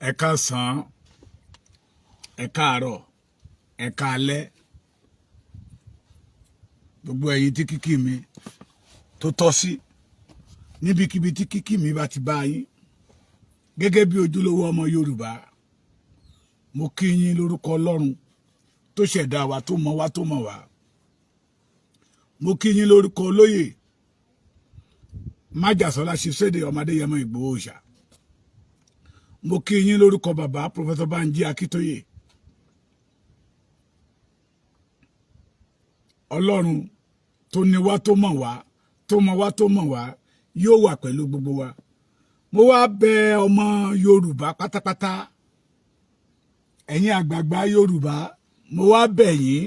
ẹ káàsán, ẹ káàárọ̀, ẹ káalẹ́, gbogbo ẹ̀yin tí kíkí mi tó tọ́ sí níbikíbi tí kíkí mi bá ti bá yín gẹ́gẹ́ bí ojúlówó ọmọ Yorùbá. Mo kí yín lórúkọ Ọlọ́run tó ṣẹ̀dá wa tó mọ̀ wá tó mọ̀ wá. Mo kí yín lórúkọ olóyè Májàsọ́lá Ṣiṣẹ́dé Ọmọdéyẹmọ Ìgbòho Òòṣà. Mo kí yín lórúkọ bàbá Professor Banji Akíntóyè. Ọlọ́run tó ní wá tó mọ̀ wá tó mọ̀ wá tó mọ̀ wá yóò wà pẹ̀lú gbogbo wa. Mo wá bẹ ọmọ Yorùbá pátápátá, ẹ̀yin àgbààgbà Yorùbá, mo wá bẹ̀ yín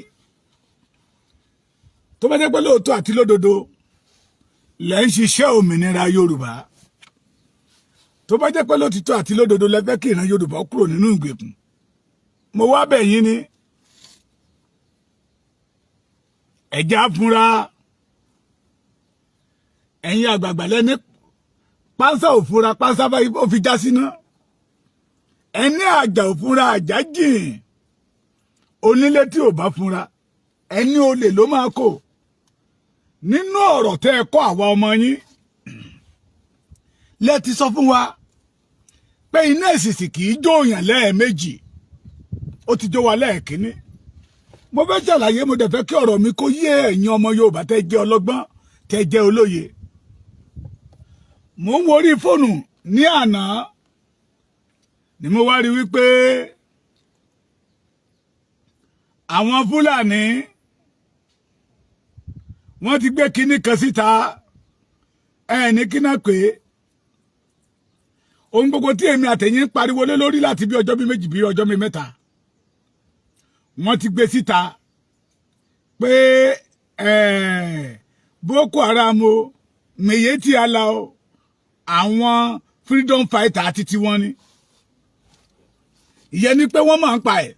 tó bá jẹ́ pé lóòótọ́ àti lódodo lẹ́ ń ṣiṣẹ́ òmìnira Yorùbá, tó bá jẹ́ pé lóòtítọ́ àti lódodo lẹ fẹ́ kí ìran Yorùbá kúrò nínú ìgbèkùn, mo wá bẹ̀ yín ní ẹ̀já fúnra. Ẹ̀yin àgbààgbà lẹ́ni pánsá òfúnra pánsá ó fi já síná, ẹni àjà òfúnra àjà jìn, onílé tí ò bá fúnra ẹni olè ló máa kó. Nínú ọ̀rọ̀ tẹ́ ẹ kọ́ àwa ọmọ yín lẹ ti sọ fún wa pé iná ìsìsì kì í jóòyàn lẹ́ẹ̀mejì, ó ti jó wa lẹ́ẹ̀kínní. Mo fẹ́ ṣàlàyé, mo dẹ̀ fẹ́ kí ọ̀rọ̀ mi kó yé ẹ̀yin ọmọ Yorùbá tẹ́ jẹ́ ọlọ́gbọ́n tẹ́ jẹ́ olóye. Mo ń worí fóònù ní àná ni mo wá rí wípé àwọn Fúlàní wọ́n ti gbé kinní kan síta, ẹni kí náà pé ohun gbogbo tí èmi àtẹ̀yìn pariwo lé lórí láti bí ọjọ́ bí méjì bí ọjọ́ bí mẹ́ta, wọ́n ti gbé síta pé Boko Haram o, Miyetti Allah o, àwọn freedom fighter àti tiwọn ni. Ìyẹn ni pé wọ́n máa ń pa ẹ̀.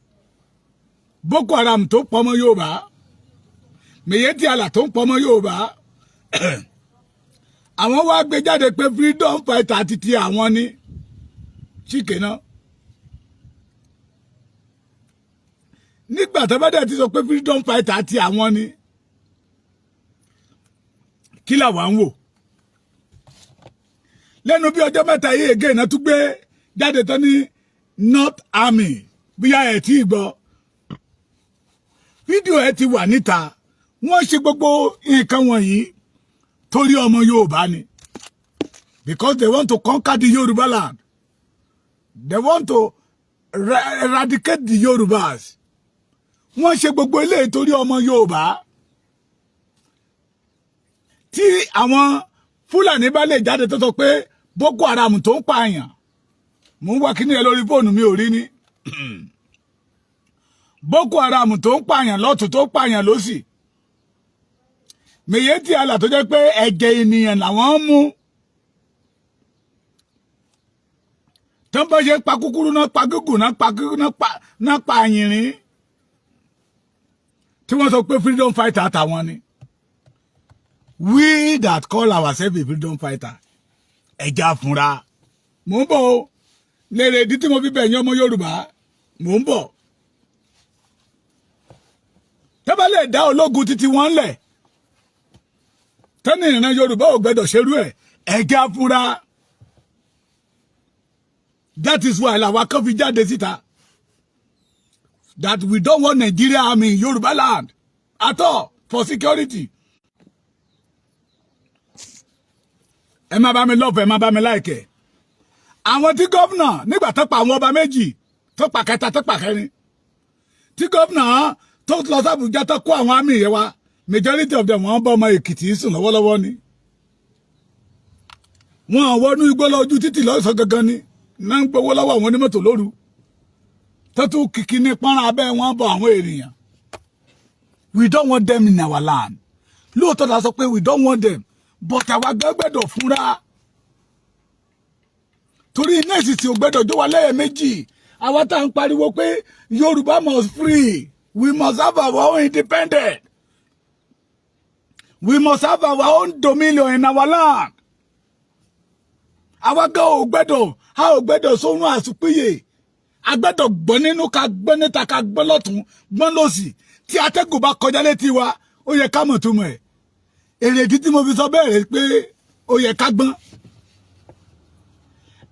Boko Haram tó pọmọ Yorùbá, Miyetti Allah tó ń pọmọ Yorùbá, àwọn wá gbé jáde pé freedom fighter àti ti àwọn ni chíkè náà. Nígbà tó bá dẹ̀ ti sọ pé freedom fighter àti àwọn ni, kí làwa ń wò? Lẹ́nu bí ọjọ́ mẹ́ta yìí ègé iná tún gbé jáde tán ní North Army, bóyá ẹ̀ tí ì gbọ́. Fídíò ẹ̀ ti wà níta. Wọ́n ṣe gbogbo nǹkan wọ̀nyí torí ọmọ Yorùbá ni. Because they want to conquer the Yoruba land. They want to eradicate the Yorubas. Wọ́n ṣe gbogbo eléyìí torí ọmọ Yorùbá. Tí àwọn Fúlàní bá lè jáde tó sọ pé Boko Haram tó ń pààyàn, mo ń wá kíní ẹ lórí fóònù mi ò rí ní. Boko Haram tó ń pààyàn lọ́tún tó ń pààyàn lósì, Miyetti Allah tó jẹ́ pé ẹ̀jẹ̀ ènìyàn làwọn ń mú. Tó ń bọ́ ṣe pa kúkúrú náà pa gígùn náà pa àyìnrín, tí wọ́n sọ pé freedom fighter àtàwọn ni. We that call ourselves a freedom fighter, ẹja fúnra. Mò ń bọ̀ o, lèrè ìdí tí mo fi bẹ̀yìn ọmọ Yorùbá, mò ń bọ̀. Tẹ́bá lè dá ológun títí wọ́n lẹ̀, tẹ́ni ìran Yorùbá ò gbẹ́dọ̀ ṣerú ẹ̀, ẹja fúnra. That is why làwa kan fi jáde síta. That we don't want Nigeria army in Yoruba land at all for security. Ẹ má bá mi love, ẹ má bá mi like. Àwọn tí gómìnà nígbà tó pa àwọn ọba méjì, tó pa kẹta, tó pa kẹrin, tí gómìnà tó lọ sí Àbújá tó kó àwọn àmì yẹn wá, majority of them wọ́n bá ọmọ Èkìtì sùn lọ́wọ́lọ́wọ́ ni. Wọ́n wọnú igbó lójú títì lọ́sàn gangan ni, náà ń gbowó lọ́wọ́ àwọn onímọ́tò lóru. Tó tún kìkì ní pọ́nrán abẹ́ wọn bọ àwọn ènìyàn. We don't want them in our land. Lóòótọ́ la sọ pé we don't want them, but àwa gbẹ́gbẹ́dọ̀ fúnra. Torí iná ìsìsì ò gbẹ́dọ̀ jó wa lẹ́ẹ̀mejì. Àwa tá ń pariwo pé Yorùbá must free. We must have our own independence. We must have our own dominion in our land. àwa gan ò gbẹ́dọ̀ a ò gbẹ́dọ̀ sórun àsùpìyè agbẹ́dọ̀ gbọ́n nínú ká gbọ́n níta ká gbọ́n lọ́tún gbọ́n lọ́sì tí atẹ́gùn bá kọjá létí wa ó yẹ ká mọ̀ tó mọ̀ ẹ̀ èrèdí tí mo fi sọ bẹ́ẹ̀ rẹ̀ pé ó yẹ ká gbọ́n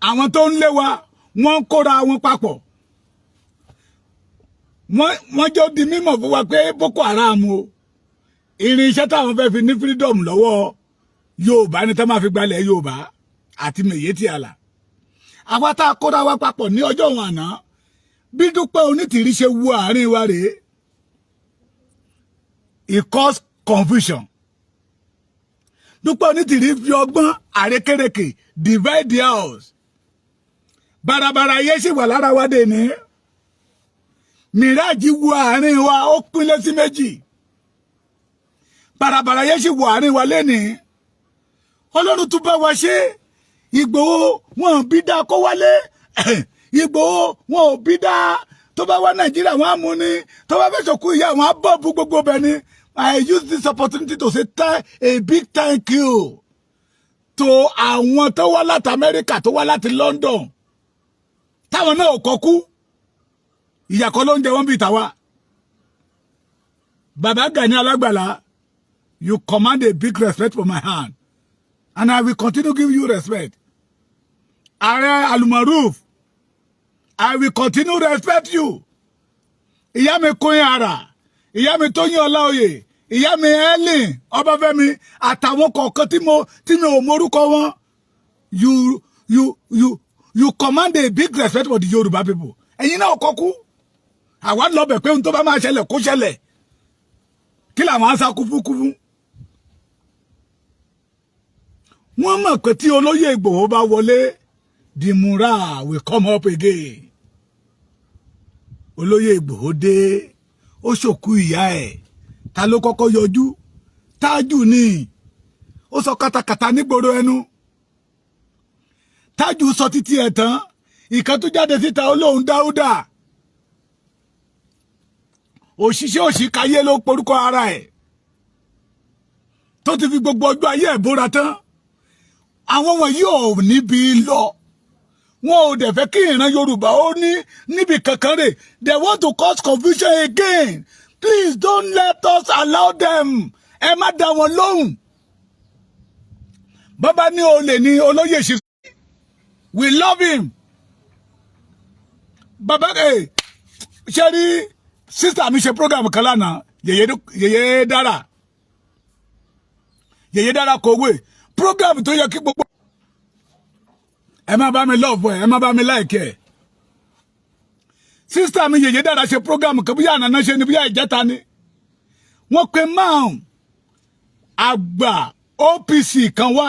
àwọn tó ń lé wa wọ́n ń kóra wọn papọ̀ wọ́n jọ di mímọ̀ fún wa pé Boko Haram o irinṣẹ́ táwọn fẹ́ fi ní freedom lọ́wọ́ Yorùbá ní tá máa fi gbalẹ̀ Yorùbá àti Mèyétì Àlà àwa tá a kóra wa papọ̀ ní ọjọ́ wọn àná bí Dúpẹ́ Onítìrí ṣe wu àárín wa rèé it cause confusion Dúpẹ́ Onítìrí fi ọgbọ́n àrékérekè divide the house bàràbàrà yẹn sì wà lára wa dé ní Mìrájì wu àárín wa ó pínlẹ̀ sí méjì bàràbàrà yẹn sì wọ àárín wa lénìí Ọlọ́run tún bá wa ṣe Ìgbòho wọn bí dá kó wálé Ìgbòho wọn ò bí dá tó bá wá Nàìjíríà wọn á mú ni tó bá fẹ́ sọkú ìyá wọn á bọ́ọ̀bù gbogbo bẹ́ẹ̀ ni I use this opportunity to say a big thank you to àwọn tó wá láti Amẹ́ríkà tó wá láti London táwọn náà kọ́ kú ìyà kọ́ ló ń jẹ wọ́n bí tàwa Baba Gani Alágbàlá you command a big respect for my hand and I will continue to give you respect Ààrẹ Almaroof I will continue to respect you ìyá mi Kóyin Àrà ìyá mi Tóyìn Ọláoyè ìyá mi Helen Ọbáfẹ́mi àtàwọn kọ̀ọ̀kan tí mi ò mórúkọ wọn you command a big respect for the Yoruba people ẹ̀yin náà kọ́kú àwa lọ bẹ̀ pé ohun tó bá máa ṣẹlẹ̀ kó ṣẹlẹ̀ kí làwọn á sá kúfúkúfú wọ́n mọ̀ pé tí olóyè Ìgbòho bá wọlé the mural will come up again olóyè Ìgbòho dé ó ṣòkú ìyá ẹ̀ ta ló kọ́kọ́ yọjú Tájù ni ó sọ katakata nígboro ẹnu Tájù sọ títí ẹ̀ tán ìkan tó jáde síta olóhùn Dáúdà òṣìṣẹ́ òṣìkáyé ló porúkọ ara ẹ̀ tó ti fi gbogbo ọjọ́ ayé ẹ̀ bóra tán àwọn wọ̀nyí ò níbi lọ wọn ò dẹ̀ fẹ́ kí ìran Yorùbá ó níbi kankan rè they want to cause confusion again please don't let us allow them ẹ má dá wọn lóhùn bàbá ní olè ní olóyè ṣe we love him bàbá ṣe rí sísà mi ṣe program kan lánàá yèyé dára kòwé program tó yẹ kí gbogbo ẹ má bá mi love ẹ má bá mi like ẹ sísà mi yèyé dára ṣe program kan bí àná ṣe ni bí ìjẹta ni wọ́n pe máa àgbà OPC kan wá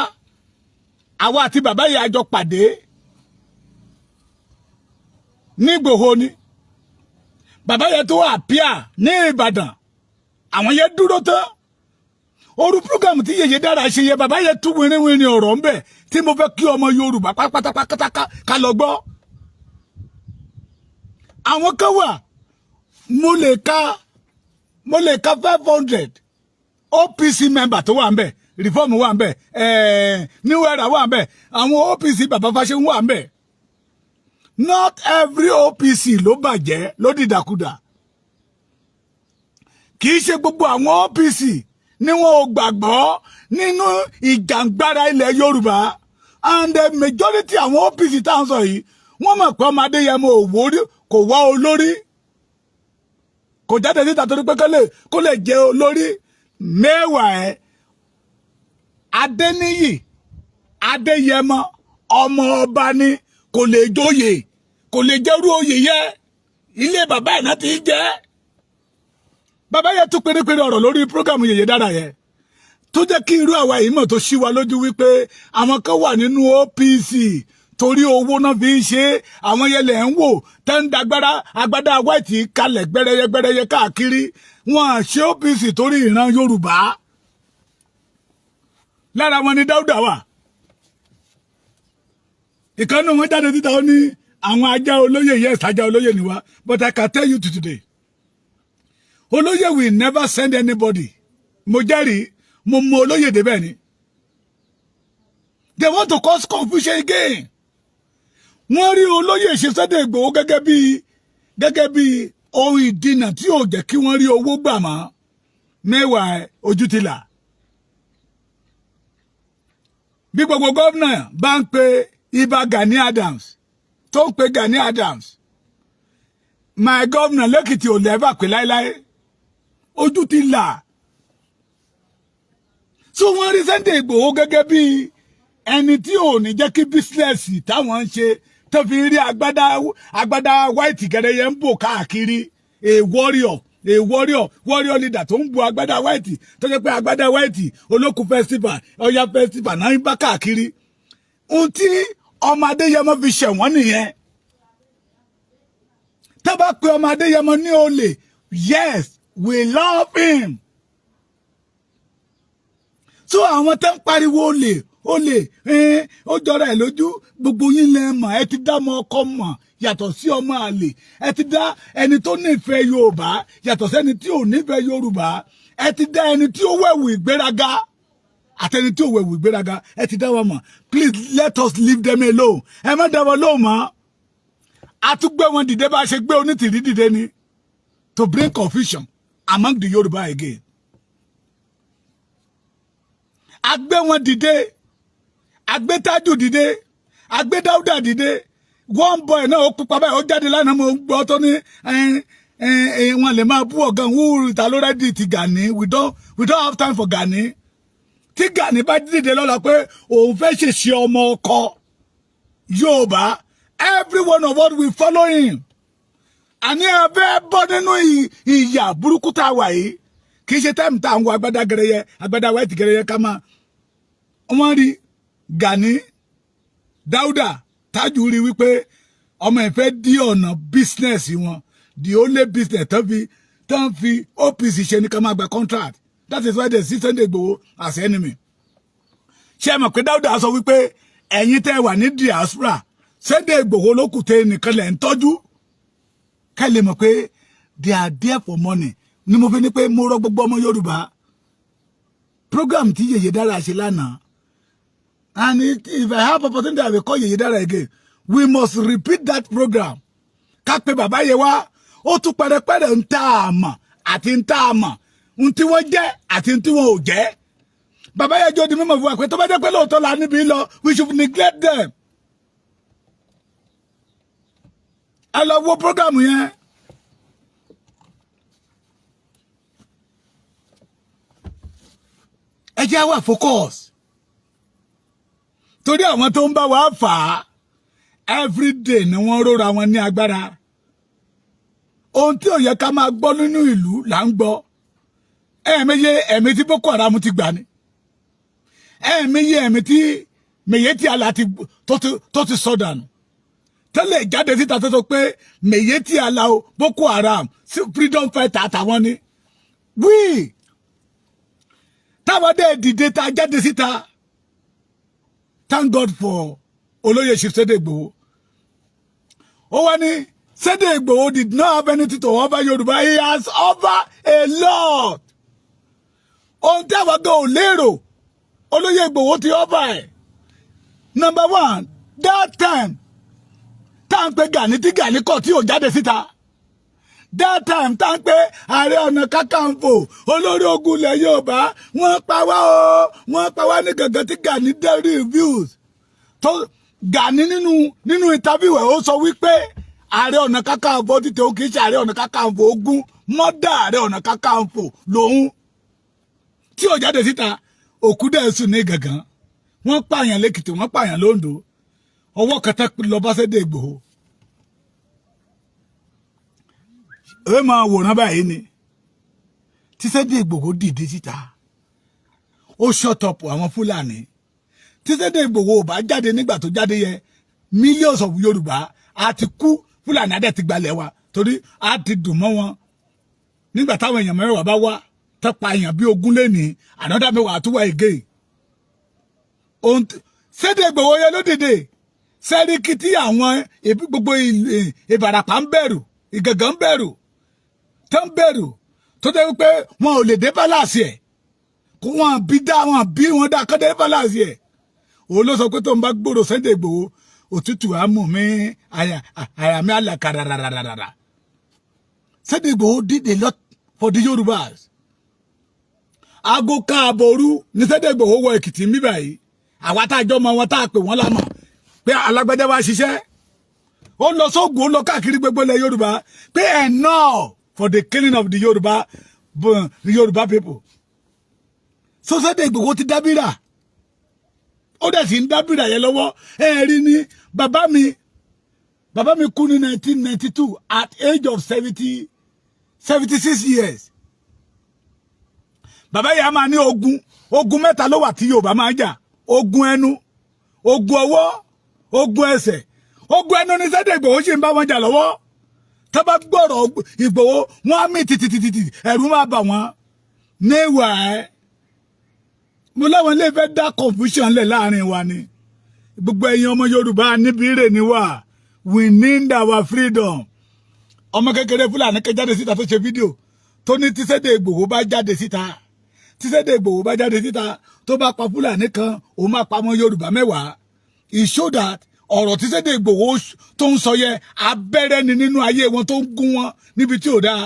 àwa àti bàbá yìí àjọ pàdé ní Ìgbòho ni bàbá yẹn tó àpíà ní Ìbàdàn àwọn yẹn dúró tán oru program tí yèyé dára ṣe yẹ bàbá yẹn tún wìnrìnwìnrìn ọ̀rọ̀ ń bẹ tí mo fẹ́ kí ọmọ Yorùbá pátápátá ká lọ gbọ́ àwọn kan wà mo lè ka 500 OPC member tó wà ń bẹ reform wà ń bẹ new era wà ń bẹ àwọn OPC bàbá Fáṣẹ̀hùn wà ń bẹ not every OPC ló bàjẹ́ ló dìdàkudà kì í ṣe gbogbo àwọn OPC ni wọn ò gbàgbọ́ nínú ìjàngbara ilẹ̀ Yorùbá and the majority àwọn OPC tá à ń sọ yìí wọ́n mọ̀ pé ọmọ Adéyẹmọ kò wá olórí kò jáde síta torí pé kó lè jẹ olórí mẹ́wàá ẹ̀ Adéníyì Adéyẹmọ ọmọ ọba ni kò lè jóyè kò lè jẹ́rú oyè yẹ ilé bàbá ẹ̀ náà ti jẹ́ bàbá yẹn tún pérépéré ọ̀rọ̀ lórí prógámù yèyé dára yẹn tó jẹ́ kí irú àwa yìí mọ̀ tó ṣí wa lójú wípé àwọn kan wà nínú OPC torí owó náà fi ń ṣe àwọn yẹn lẹ̀ ń wò tẹ́ ń dagbára agbádá white kalẹ̀ gbẹ́rẹ́yẹ káàkiri wọn ṣe OPC torí ìran Yorùbá lára wọn ni Dáúdà wà ìkànnì wọn jáde títa ó ní àwọn ajá olóyè yẹn ìtajà olóyè ni wá but I can tell you today olóyè will never send anybody mo jẹ́rìí mo mọ olóyè débẹ̀ ni They want to cause confusion again. Wọ́n rí olóyè ṣe Sunday Igboho gẹ́gẹ́ bí ohun ìdínà tí ò jẹ́ kí wọ́n rí owó gbà mọ́. Mẹ́wàá ojú ti là. Bí gbogbo gómìnà bá ń pe Ìbà Gani Adams, tó ń pe Gani Adams, my governor lẹ́kìtì ò lẹ́fà pé láéláé. Ojú ti là. So wọ́n rí Sunday Igboho gẹ́gẹ́ bí ẹni tí ò ní jẹ́ kí bísínẹ́sì táwọn ń ṣe tó fi rí agbádá white gẹ́gẹ́ ń bò káàkiri. A warrior leader tó ń bu agbádá white tó jẹ́ pé agbádá white olókùn festival Ọya festival náà ń bá káàkiri. Ohun tí ọmọ Adéyẹmọ fi ṣẹ̀wọ̀n nìyẹn. Tá bá pe ọmọ Adéyẹmọ ní olè, yes, we love him. So àwọn tẹ́ ń pariwo olè ó jọra ẹ̀ lójú, gbogbo yín lẹ mọ̀, ẹ ti dá ọmọ ọkọ mọ̀ yàtọ̀ sí ọmọ àlè, ẹ ti dá ẹni tó nífẹ̀ẹ́ Yorùbá yàtọ̀ sẹ́ni tí ò nífẹ̀ẹ́ Yorùbá, ẹ ti dá ẹni tí ó wẹ̀wù ìgbéraga àtẹni tí ò wẹ̀wù ìgbéraga, ẹ ti dá wọn mọ̀. Please let us leave them alone. Ẹ má dá wọn lóhùn mọ́. A tún gbé wọn dìde bá a ṣe gbé Onítìrí dìde ni, to bring confusion among the Yorùbá again. A gbé wọn dìde, a gbé Tájù dìde, a gbé Dáúdà dìde. One boy náà ó pupa báyìí, ó jáde lánàá mo gbọ́ tó ní wọn lè máa bú ọ̀gá wúrú ta ló rẹ́dí ti Gani. We don't have time for Gani. Tí Gani bá dìde lọ́la pé òun fẹ́ ṣèṣe ọmọ ọkọ Yorùbá, every one of us will follow him. Àní abẹ́ bọ́ nínú ìyà burúkú tá a wà yìí. Kì í ṣe táìmù tá à ń wo agbádá white gẹrẹyẹ ká máa. Wọ́n rí Gani, Dáúdà, Tájù rí wípé ọmọ ìfẹ́ dí ọ̀nà business wọn. The only business tán fi OPC ṣe ní ká máa gba contract. That is why they see Sunday Igboho as enemy. Ṣé ẹ mọ̀ pé Dáúdà sọ wípé ẹ̀yin tẹ́ wà ní diaspora, Sunday Igboho ló kù tẹ́ nìkan lẹ̀ ń tọ́jú. Ká lè mọ̀ pé they are there for money. Ni mo fi ní pé mo rọ gbogbo ọmọ Yorùbá. Program tí Yèyé Dára ṣe lánàá. And if I have opportunity, I will call Yèyé Dára again. We must repeat that program. Ká pé bàbá yẹ wá, ó tún pẹ̀rẹ̀pẹ̀rẹ̀ ń tá a mọ̀ àti ń tá a mọ̀. Ń tí wọ́n jẹ́ àti ń tí wọ́n ò jẹ́. Bàbá yẹ jọ di mímọ̀ fún wa pé tó bá jẹ́ pé lóòótọ́ la níbi lọ, we should neglect them. Ẹ lọ wo program yẹn. Ẹ jẹ́ wá focus. Torí àwọn tó ń bá wa fà á, everyday ni wọ́n rọra wọn ní agbára. Ohun tí ò yẹ ká máa gbọ́ nínú ìlú là ń gbọ́. Ẹ̀mí tí Boko Haram ti gbà ni. Ẹ̀mí tí Miyetti Allah tó ti sọ dànù. Tẹ́lẹ̀ jáde síta tó sọ pé Miyetti Allah o, Boko Haram, freedom fighter àtàwọn ni. Wí! Táwọn dé dìde ta jáde síta. Thank God for olóyè Chief Sunday Igboho. Ó wá ní Sunday Igboho did not have anything to offer Yorùbá. He has offered a lot. Ohun tí àwọn gan ò lérò, olóyè Igboho ti offer ẹ̀. Number one, that time, tá ń pe Gani tí Gani kọ̀ tí ò jáde síta. That time, tá ń pe Ààrẹ Ọ̀nà Kakanfò, olórí ogun ilẹ̀ Yorùbá, wọ́n pa wá ní gangan tí Gani dé reviews. Tó Gani nínú interview ẹ̀ ó sọ wípé Ààrẹ Ọ̀nà Kakanfò ti tẹ̀ ó kìí ṣe Ààrẹ Ọ̀nà Kakanfò ogun, mọ́dà Ààrẹ Ọ̀nà Kakanfò lòun. Tí ò jáde síta, òkú dẹ̀ sùn ní gangan. Wọ́n pààyàn l'Èkìtì, wọ́n pààyàn l'Oǹdó. Ọwọ́ kẹta lọ bá Sunday Igboho. Ẹ máa wòran báyìí ni. Tí Sunday Igboho dìde síta, ó shut up àwọn Fúlàní. Tí Sunday Igboho bá jáde nígbà tó jáde yẹ, millions of Yorùbá á ti kú, Fúlàní adé ti gbalẹ̀ wa torí á ti dùn mọ́ wọn. Nígbà táwọn èèyàn mẹ́wàá bá wá, tó pa èèyàn bí ogún lẹ́ni, another mẹ́wàá tó wá again. Sunday Igboho yẹ ló dìde. Sẹ́ríkì tí àwọn gbogbo Ìbàràpá ń bẹ̀rù, Ìgàngán ń bẹ̀rù, tó ń bẹ̀rù, tó jẹ́ wípé wọn ò lè dé pálásì ẹ̀. Kó wọn bí wọn dá kọ́ dé pálásì ẹ̀. òun ló sọ pé tó ń bá gbòòrò Sunday Igboho òtútù á mú mi àyà mi àlàkàràràràràrà. Sunday Igboho did a lot for the Yorubas. Aago káàbọ̀rú ní Sunday Igboho wọ Èkìtì mi báyìí. Àwa tá a jọ mọ wọn tá a pè wọ́n lámọ̀ pé Alágbádá wá ṣiṣẹ́. Ó lọ sóògùn ó lọ káàkiri gbogbo ilẹ̀ Yorùbá pé enough for the killing of the Yoruba people. So Sunday Igboho ti dábìrà. Ó dẹ̀ sì ń dábìrà yẹn lọ́wọ́. Ẹ rí ni bàbá mi kú ní 1992 at age of 76 years. Bàbá yẹn a máa ní ogun mẹ́ta ló wà tí Yorùbá máa jà. Ogun ẹnu, ogun ọwọ́, ogun ẹsẹ̀. Ogun ẹnu ní Sunday Igboho ṣì ń bá wọn jà lọ́wọ́. Tá bá gbọ́rọ̀ Igboho wọ́n á mì tìtìtìtì ẹ̀rù máa bà wọ́n. Níwà ẹ́ mo láwọn ilé fẹ́ dá confusion lẹ̀ láàrin wa ni. Gbogbo ẹ̀yin ọmọ Yorùbá níbi rè ni wà. We need our freedom. Ọmọ kékeré Fúlàní kan jáde síta tó ṣe fídíò tó ní tí Sunday Igboho bá jáde síta. Tí Sunday Igboho bá jáde síta tó bá pa Fúlàní kan ó máa pa ọmọ Yorùbá 10. It show that ọ̀rọ̀ tí Sunday Igboho tó ń sọ yẹ abẹ́rẹ́ ni nínú ayé wọn tó ń gún wọn níbi tí ò dáa.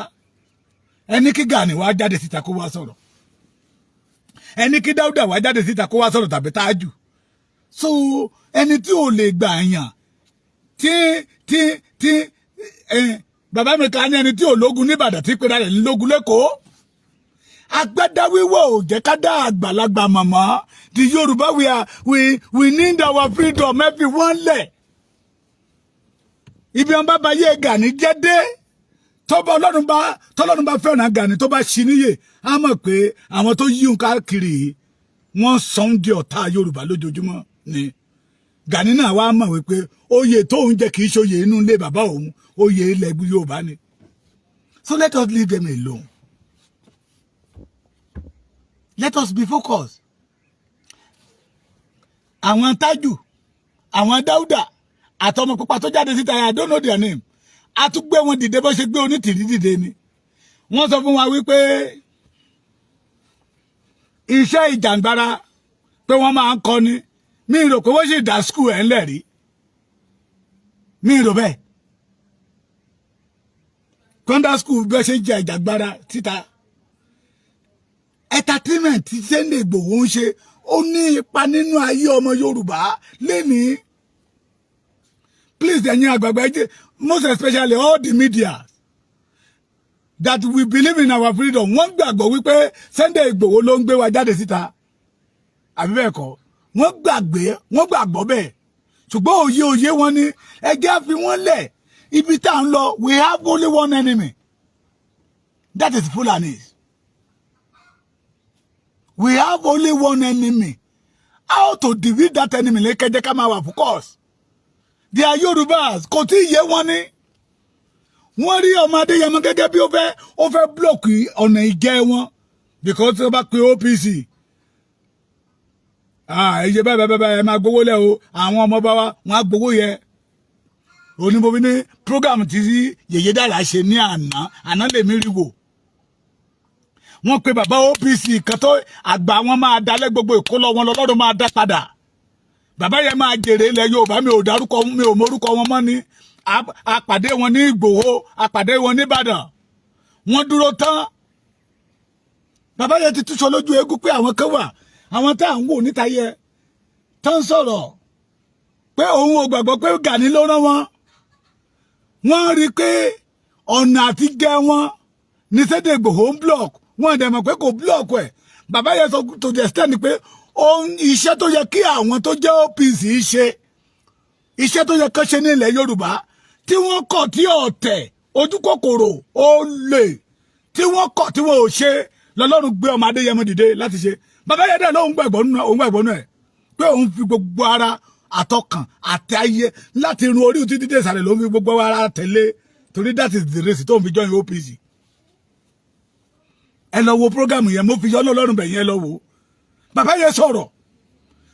Ẹni kí Gani wá jáde síta kó wá sọ̀rọ̀. Ẹni kí Dáúdà wá jáde síta kó wá sọ̀rọ̀ tàbí Tájù. So ẹni tí ò lè gbà yàn tí bàbá mi kan ní ẹni tí ò lógun ní Ìbàdàn tí pera rẹ̀ lógun lẹ́kọ̀ọ́. Agbádá wíwọ̀ ò jẹ́ ká dá àgbàlagbà mọ̀mọ́. The Yoruba we need our freedom everyone lẹ̀. Ibi wọn bá ba yé Gani jẹ́ dé. Tọ́lọ́run bá fẹ́ràn Gani tó bá ṣí níyè á mọ̀ pé àwọn tó yí òun káàkiri wọ́n sọ́n di ọ̀tá Yorùbá lójoojúmọ́ ni. Gani náà wá mọ̀ wípé oyè tóun jẹ́ kì í ṣoyè inú ilé bàbá òun oyè ilẹ̀ Yorùbá ni. So let us leave them alone. Let us be focused. Àwọn Tájù, àwọn Dáúdà, àtọmọ pupa tó jáde síta I don't know their name. A tún gbé wọn dìde bó ṣe gbé Onítìrí dìde ni. Wọ́n sọ fún wa wípé iṣẹ́ ìjàngbara pé wọ́n máa ń kọ́ ni. Mi rò pé wọ́n ṣì dá school ẹ̀ ńlẹ̀ rí. Mi rò bẹ́ẹ̀. Kọ́ńdà school bí wọ́n ṣe jẹ ìjàngbara síta. Entertainment tí Sunday Igboho ń ṣe ó ní ipa nínú ayé ọmọ Yorùbá lénìí. Please ẹ̀yin àgbààgbà most especially all the media that we believe in our freedom wọ́n gbàgbọ́ wípé Sunday Igboho ló ń gbé wa jáde síta. Àbí bẹ́ẹ̀ kọ́ wọ́n gbàgbọ́ bẹ́ẹ̀ ṣùgbọ́n òye wọn ni ẹjẹ́ fi wọ́n lẹ̀ ibi tá à ń lọ we have only one enemy that is Fulanis. We have only one enemy. How to defeat that enemy lẹ́kẹ́jẹ́ ká máa wà focus. They are Yorubas kò tí ì yé wọn ni. Wọ́n rí ọmọ Adéyẹmọ gẹ́gẹ́ bí ó fẹ́ blọ́ọ̀kì ọ̀nà ìjẹ́ wọn because tí wọ́n bá pe OPC. Ẹ̀yẹ bẹ́ẹ̀ máa gbowó lẹ́ o àwọn ọmọ bá wa wọ́n á gbowó yẹ. Onímọ̀bí ní program tí Yèyé Dára ṣe ní àná lèmi rí wò. Wọ́n pe bàbá OPC kan tó àgbà wọn máa dalẹ̀ gbogbo ìkólọ wọn lọ́lọ́run máa dá padà. Bàbá yẹn máa jèrè ilẹ̀ Yorùbá mi ò mórúkọ wọn mọ́ ni. Àpàdé wọn ní Ìgbòho, àpàdé wọn ní Ìbàdàn. Wọ́n dúró tán. Bàbá yẹn ti túṣọ lójú eégún pé àwọn kan wà, àwọn tá à ń wò níta yẹ tán sọ̀rọ̀ pé òun ò gbàgbọ́ pé Gani ló rán wọn. Wọ́n rí i pé ọ̀nà àtijẹ wọn ní Sunday Igboho ń block. Wọ́n dẹ̀ mọ̀ pé kò block ẹ̀. Bàbá yẹn sọ to the extent pé iṣẹ́ tó yẹ kí àwọn tó jẹ́ OPC ṣe iṣẹ́ tó yẹ kán ṣe ní ilẹ̀ Yorùbá tí wọ́n kọ̀ tí ọ̀tẹ̀ ojú kòkòrò olè tí wọ́n kọ̀ tí wọ́n ò ṣe lọ́lọ́run gbé ọmọ Adéyẹmọ dìde láti ṣe. Bàbá yẹn dẹ̀ lóun gbàgbọ́ nù ẹ̀ pé òun fi gbogbo ara àtọkàn àti ayé láti run orí títí dé ìsàlẹ̀ lòun fi gbogbo ara tẹ̀lé torí that is the race tóun fi join OPC. Ẹ lọ wo program yẹn mo fi yọ Ọlọ́run bẹ̀ yẹn lọ wo. Bàbá yẹn sọ̀rọ̀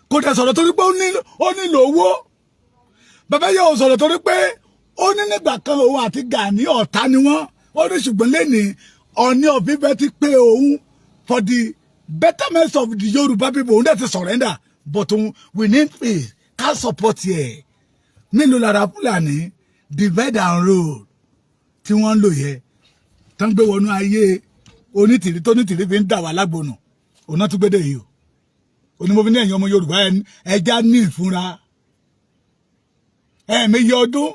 kò dẹ̀ sọ̀rọ̀ torí pé ó nílò owó. Bàbá yẹn ò sọ̀rọ̀ torí pé ó ní nígbà kan òun àti Gani ọ̀tá ni wọ́n. Ó ní ṣùgbọ́n lẹ́nìí Ọọ̀ni of Ifẹ̀ ti pé òun for the betterment of the Yoruba people òun dẹ̀ ti surrender but we need peace. Can't support here. Mélòó lára Fúlàní divide and rule tí wọ́n lò yẹ. Tán gbé wọnú ayé onítìrí tó nítìrí fi ń dà wá lágbónù. Ọ̀nà tún gbédè yìí o. Onímọ̀ fi ní ẹ̀yin ọmọ Yorùbá ẹja ní ìfúnra. Ẹ̀ẹ̀mẹyẹ ọdún,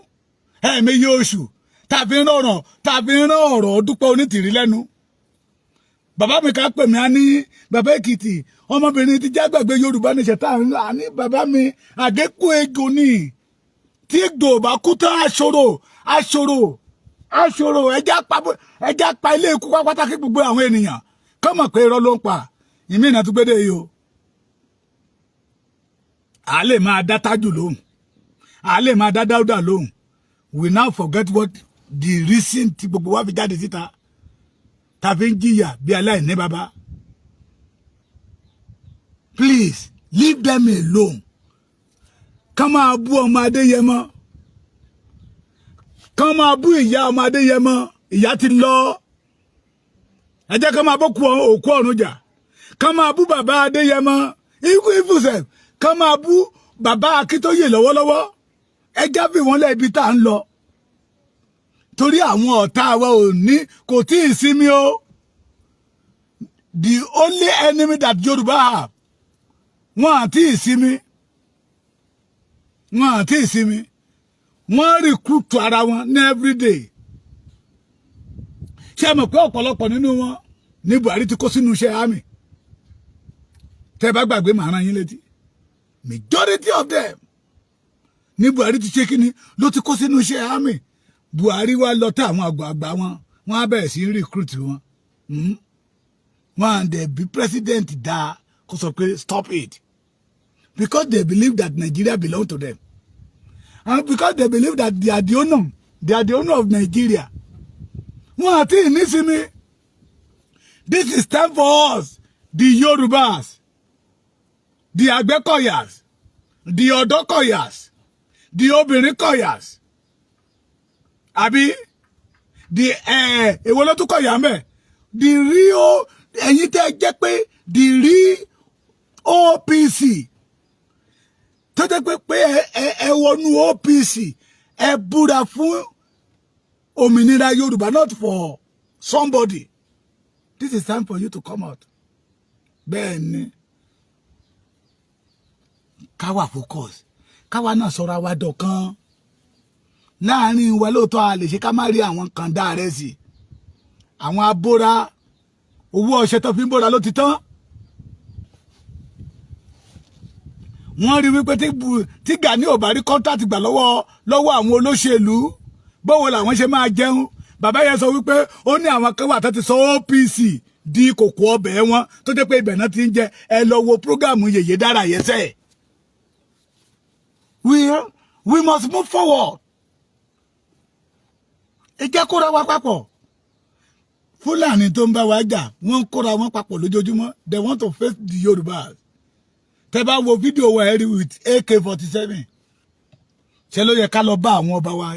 ẹ̀ẹ̀mẹyẹ oṣù, tàbí ń rán ọ̀rọ̀ dúpẹ́ onítìrí lẹ́nu. Bàbá mi ká pè mí á ní bàbá Èkìtì ọmọbìnrin ti jágbàgbé Yorùbá ní ṣẹ̀tà ńlá ní bàbá mi àdékù ejò ní tí gbò bá kú tán aṣòro ẹja pa ilé ikú pápátá kí gbogbo àwọn ènìyàn kọ́ mọ̀ pé irọ́ ló ń pa ìmí ìnà tó gbédè yìí o. A lè máa dá Tájù lóhùn, a lè máa dá Dáúdà lóhùn. We now forget what the reason tí gbogbo wa fi jáde síta tàbí ń jìyà bí aláìní bàbá. Please leave them alone. Kán máa bú ọmọ Adéyẹmọ, kán máa bú ìyá ọmọ Adéyẹmọ, ìyá ti lọ. Ẹ jẹ́ kán máa bọ́kù òkú ọ̀run jà, kán máa bú bàbá Adéyẹmọ, ìfúsẹ̀, kán máa bú bàbá Akíntóyè lọ́wọ́lọ́wọ́. Ẹ já fi wọ́n lẹ́ ibi tá à ń lọ. Torí àwọn ọ̀tá wa kò tí ì sinmi o. The only enemy that Yorùbá have, wọ́n àti ìsinmi. Wọ́n recruit ara wọn ní everyday. Ṣé mọ̀ pé ọ̀pọ̀lọpọ̀ nínú wọn ní Buhari ti kó sínú iṣẹ́ army? Tẹ́ bá gbàgbé màá rán yín létí. Majority of them ní Buhari ti ṣe kíni ló ti kó sínú iṣẹ́ army. Buhari wá lọ tá àwọn àgbààgbà wọn á bẹ̀rẹ̀ sí recruit wọn. Wọ́n dẹ̀ bí president dá kó sọ pé stop it. Because they believe that Nigeria belongs to them. And because they believe that they are the owner of Nigeria. Wọ́n àti ìnísìmí. This is time for us, the Yorubas, the Agbekoyas, the Odokoyas, the Obìnrinkoyas. Àbí the èwo ló tún kọ̀yà mẹ́. The real ẹ̀yin tẹ́ jẹ́ pé the real OPC. Tó jẹ́ pé ẹ wọnú OPC ẹ búra fún òmìnira Yorùbá, not for somebody. This is time for you to come out. Bẹ́ẹ̀ ni káwa focus, káwa náà sọra wa dọ̀kan. Láàárín wa lóòótọ́ a lè ṣe ká má rí àwọn kan dá rẹ̀ sí. Àwọn abóra owó ọṣẹ tó fi ń bóra ló ti tán. Wọ́n rí wípé tí Gani ò bá rí contract gbà lọ́wọ́ àwọn olóṣèlú, báwo làwọn ṣe máa jẹun. Bàbá yẹn sọ wípé ó ní àwọn kan wà tó ti sọ OPC di kòkó ọbẹ̀ wọn tó jẹ́ pé ibẹ̀ náà ti ń jẹ. Ẹ lọ wo program Yèyé Dára yẹsẹ̀. We must move forward. Ẹ jẹ́ kóra wa papọ̀. Fúlàní tó ń bá wa jà wọ́n kóra wọn papọ̀ lójoojúmọ́. They want to face the Yorùbás. Tẹ́ bá wo fídíò wa ẹ̀rí with AK-47. Ṣé ló yẹ ká lọ bá àwọn ọba wa,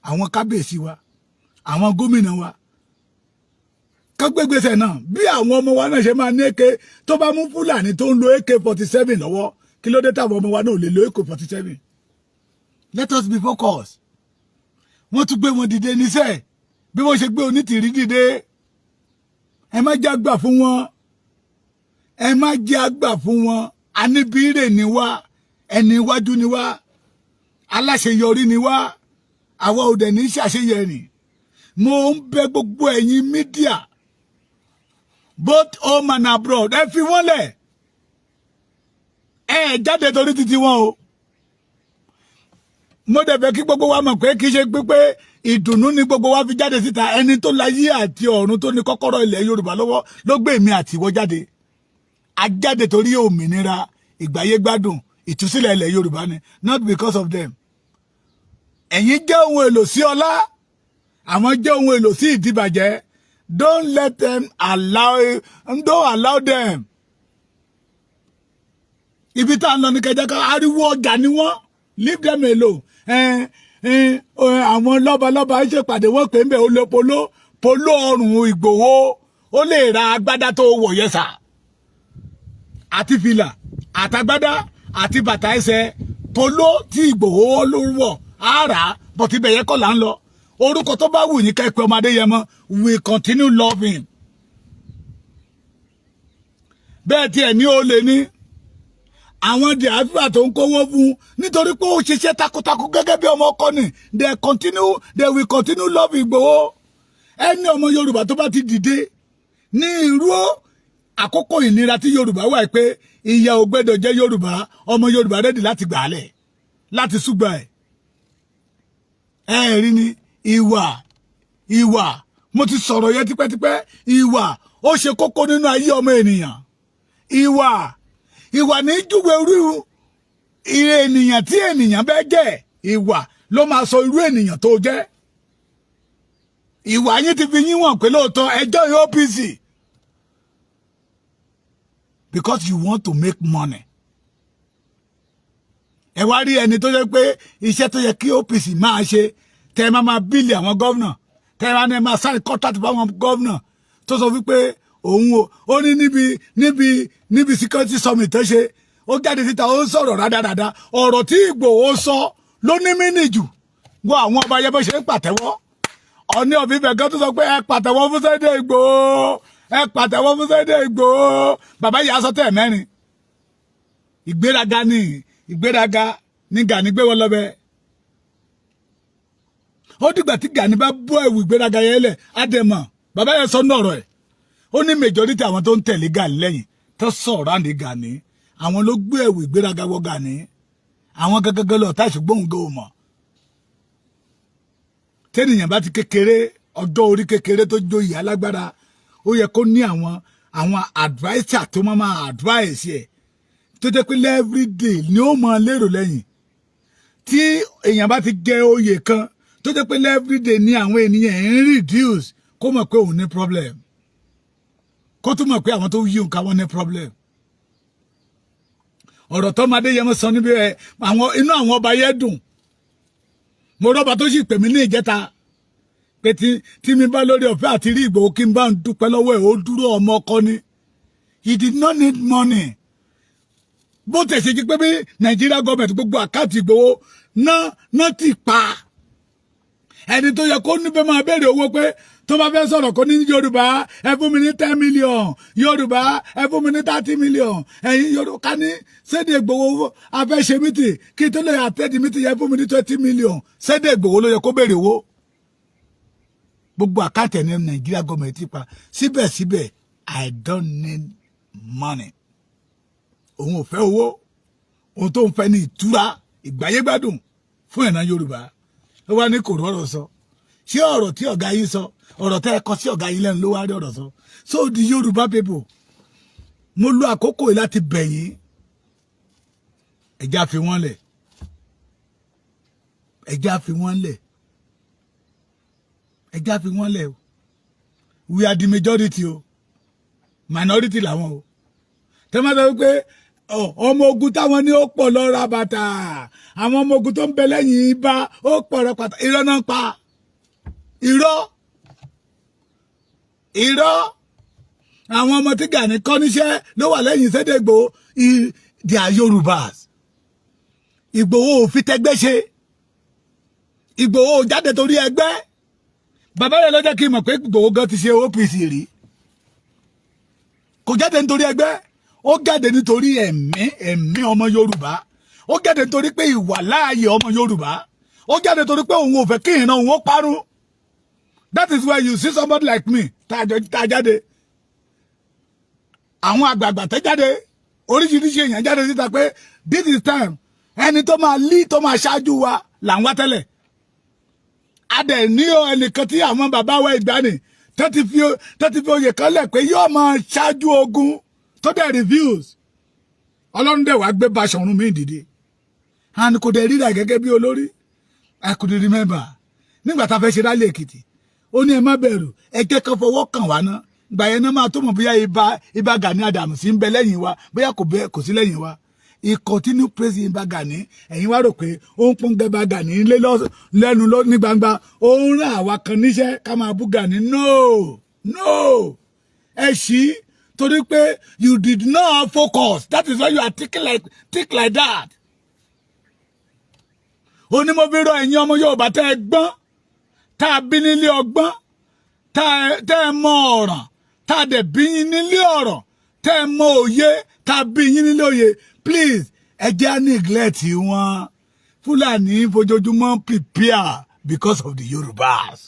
àwọn kábíyèsí wa, àwọn gómìnà wa? Ká gbégbèsè náà bí àwọn ọmọ wa náà ṣe máa ní AK tó bá mú Fúlàní tó ń lo AK-47 lọ́wọ́, kí ló dé táwọn ọmọ wa náà ò lè lo AK-47? Let us be focused. Wọ́n tún gbé wọn dìde níṣẹ́ bí wọ́n ṣe gbé Onítìrí dìde. Ẹ má jẹ́ àgbà fún wọn. Ẹ má jẹ́ àgbà fún wọn. Aníbírè ni wá, ẹni iwájú ni wá, aláṣeyọrí ni wá, àwa ò dẹ̀ ní ṣàṣeyẹrì. Mo ń bẹ gbogbo ẹ̀yin mídíà both home and abroad, ẹ fi wọ́n lẹ̀. Ẹ jáde torí títí wọn o. Mo dẹ̀ fẹ́ kí gbogbo wa mọ̀ pé kì í ṣe pé ìdùnnú ni gbogbo wa fi jáde síta. Ẹni tó láyé àti ọ̀run tó ní kọ́kọ́rọ́ ilẹ̀ Yorùbá lọ́wọ́ ló gbé èmi àti ìwọ jáde. A jáde torí òmìnira, ìgbáyé gbádùn, ìtúsílẹ̀ ilẹ̀ Yorùbá ni, not because of them. Ẹ̀yin jẹ́ ohun èlò sí ọlá, àwọn jẹ́ ohun èlò sí ìdíbàjẹ́. Don't allow them. Ibi tá ń lọ ní kẹjá ká ariwo ọjà ni wọ́n. Leave them alone. Àwọn lọ́balọ́ba ń ṣèpàdé wọ́n pè ń bẹ̀ ó lè polo ọrùn Ìgbòho ó lè ra agbádá tó wọ̀ yẹn sà. àti fìlà àtàgbádá àti bàtà ẹsẹ̀ polo tí Ìgbòho ló wọ̀ ara but ibẹ̀ yẹn kọ́ là ń lọ orúkọ tó bá wù yín kẹ́pẹ́ ọmọ Adéyẹmọ we continue loving bẹ́ẹ̀ tí ẹ̀ ní ó lè ní àwọn diaspora tó ń kówó fún nítorí pé ó ṣiṣẹ́ takuntakun gẹ́gẹ́ bí ọmọ ọkọ ni they will continue love Ìgbòho ẹni ọmọ Yorùbá tó bá ti dìde ní irú àkókò ìnira tí Yorùbá wà pé ìyà ò gbẹ́dọ̀ jẹ́ Yorùbá ọmọ Yorùbá rẹ́dì láti gbà á lẹ̀ láti súgbà ẹ̀ rí ni ìwà mo ti sọ̀rọ̀ yẹn tipẹ́tipẹ́ ìwà ó ṣe kókó nínú ayé ọmọ ènìyàn ìwà ní júwe irú ènìyàn tí ènìyàn bẹ́ jẹ́ ìwà ló máa sọ irú ènìyàn tó jẹ́ ìwà yín ti fi yín wọ̀n pé lóòótọ́ ẹjọ́ OPC because you want to make money ẹ wá rí ẹni tó jẹ́ pé iṣẹ́ tó yẹ kí OPC máa ṣe tẹ́ máa bíìlì àwọn gọ́vnà tẹ́ máa sign contract fáwọn gọ́vnà tó sọ wípé òun ó ní níbi security summit tó ṣe ó jáde síta ó sọ̀rọ̀ rádaràda ọ̀rọ̀ tí Ìgbòho sọ ló ní mínì jù wọ́n àwọn ọba yẹn bó ṣe ń pàtẹ́wọ́ Ọọ̀ni of Ifẹ̀ kan tó sọ pé ẹ pàtẹ́wọ́ fún Sunday Ìgbòho ẹ pàtẹ́wọ́ fún Sunday Ìgbòho bàbá yìí aṣọ tẹ̀ mẹ́rin ìgbéraga ní Gani gbé wọn lọ́bẹ̀ ó dìgbà tí Gani bá bọ́ ẹ̀wù ìgbéraga yẹn lẹ̀ àdèmọ̀ bàbá yẹn sọ náà rọ̀ ẹ̀ ó ní majority àwọn tó ń tẹ̀lé Gani lẹ́yìn tó sọ̀rọ̀ àǹdí Gani àwọn ló gbé ẹ̀wù ìgbéraga wọ Gani àwọn gẹ́gẹ́ lọ tá ṣùgbọ́n òun gò mọ̀ tẹ́nìyàn bá ti kékeré ọjọ́ orí kékeré tó joyè alágbára ó yẹ kó ní àwọn adviser tó máa advice ẹ̀ tó jẹ́ pé every day ni ó máa lérò lẹ́yìn tí èèyàn bá ti jẹ oyè kan tó jẹ́ pé every day ni àwọn ènìyàn ń reduce kó mọ̀ pé òun ní problem kó tún mọ̀ pé àwọn tó yí nǹkan wọn ní problem ọ̀rọ̀ tó máa Adéyẹmọ sọ níbi inú àwọn ọba yẹn dùn mo rọ́bà tó sì pè mí ní ìjẹta pé tí mi bá lórí ọ̀fẹ́ àti rí Ìgbòho kí n bá ń dúpẹ́ lọ́wọ́ ẹ̀ ó dúró ọmọ ọkọ ni he did not need money bó tẹ̀sí jí pé bí Nàìjíríà gọ́ọ̀mẹ̀tì gbogbo àkáǹtì Ìgbòho náà ti pa ẹni tó yẹ kó níbẹ̀ máa béèrè owó pé tó bá fẹ́ sọ̀rọ̀ kó ní Yorùbá ẹ fún mi ní 10 million Yorùbá ẹ fún mi ní 30 million ẹ̀yin Yorùbá ní Sunday Ìgbòho afẹ́ṣe mítì kí tó lè àtẹ́dì mítì yẹ fún mi ní 20 million Sunday Ìgbòho ló yẹ kó béèrè owó gbogbo àkáǹtì ẹni Nàìjíríà gọ́ọ̀mẹ̀ntì pa síbẹ̀síbẹ̀ I don't need money òun ò fẹ́ owó ohun tó ń fẹ́ ní ìtura ìgbáyégbádùn fún ẹ̀nà Yorùbá ó wá ní kò rọrọ̀ sọ ṣé ọ̀rọ̀ tí ọ̀gá yín sọ ọ̀rọ̀ tẹ́ ẹ kọ sí ọ̀gá yín lẹ́nu ló wá rí ọ̀rọ̀ sọ so the Yorùbá people mo lo àkókò yìí láti bẹ̀ yín ẹjá fi wọ́n lẹ̀ o we are the majority o minority làwọn o tẹ́ máa sọ wípé ọmọ ogun táwọn ní ó pọ̀ lọ ra bàtà àwọn ọmọ ogun tó ń bẹ lẹ́yìn ibà ó pọ̀ rẹ pàtà irọ́ náà pa irọ́ àwọn ọmọ tí Gani kọ́ níṣẹ́ ló wà lẹ́yìn Sunday Igboho they are Yorùbás Igboho ò fi tẹgbẹ́ ṣe Igboho ò jáde torí ẹgbẹ́ bàbá rẹ̀ ló jẹ́ kí n mọ̀ pé Igboho gan ti ṣe OPC rí kò jáde nítorí ẹgbẹ́ ó jáde nítorí ẹ̀mí ọmọ Yorùbá ó jáde nítorí pé ìwà láàyè ọmọ Yorùbá ó jáde nítorí pé òun ò fẹ́ kí ìran òun ó parun that is why you see somebody like me tá jáde àwọn àgbààgbà tẹ́ jáde oríṣiríṣi èèyàn jáde síta pé this is time ẹni tó máa ṣáájú wa là ń wá tẹ́lẹ̀ adẹ̀ ní ẹnìkan tí àwọn bàbá wa ìgbàanì tẹ́tí fi oyè kan lẹ̀ pé yóò máa ṣáájú ogun tó dẹ̀ reviews ọlọ́run dẹ̀ wá gbé Baṣọ̀run mi dìde and kò dẹ̀ ríra gẹ́gẹ́ bí olórí I could remember nígbà tá a fẹ́ ṣe rálẹ̀ Èkìtì ó ní ẹ má bẹ̀rù ẹ jẹ́ ká fọwọ́ kàn wá náà gbà yẹn náà máa tó mọ̀ bóyá ibà Gani Adams ń bẹ lẹ́yìn wa bóyá kò sí lẹ́yìn wa he continue praising ibà Gani ẹ̀yin wá rò pé ó ń pọ́n gẹ́bà Gani lẹ́nu ní gbangba ó ń rán àwa kan níṣẹ́ ká máa bú Gani no ẹ ṣí torí pé you did not focus. That is why you are think like that. Onímọ̀bíró ẹ̀yin ọmọ Yorùbá tẹ́ ẹ gbọ́n, tá a bí nílé ọgbọ́n, tẹ́ ẹ mọ ọ̀ràn, tá a dẹ̀ bí yín nílé ọ̀rọ̀, tẹ́ ẹ mọ òye, tá a bí yín nílé òye. Please, ẹ jẹ́ á neglect wọn. Fúlàní fojoojúmọ́ prepare because of the Yorùbás.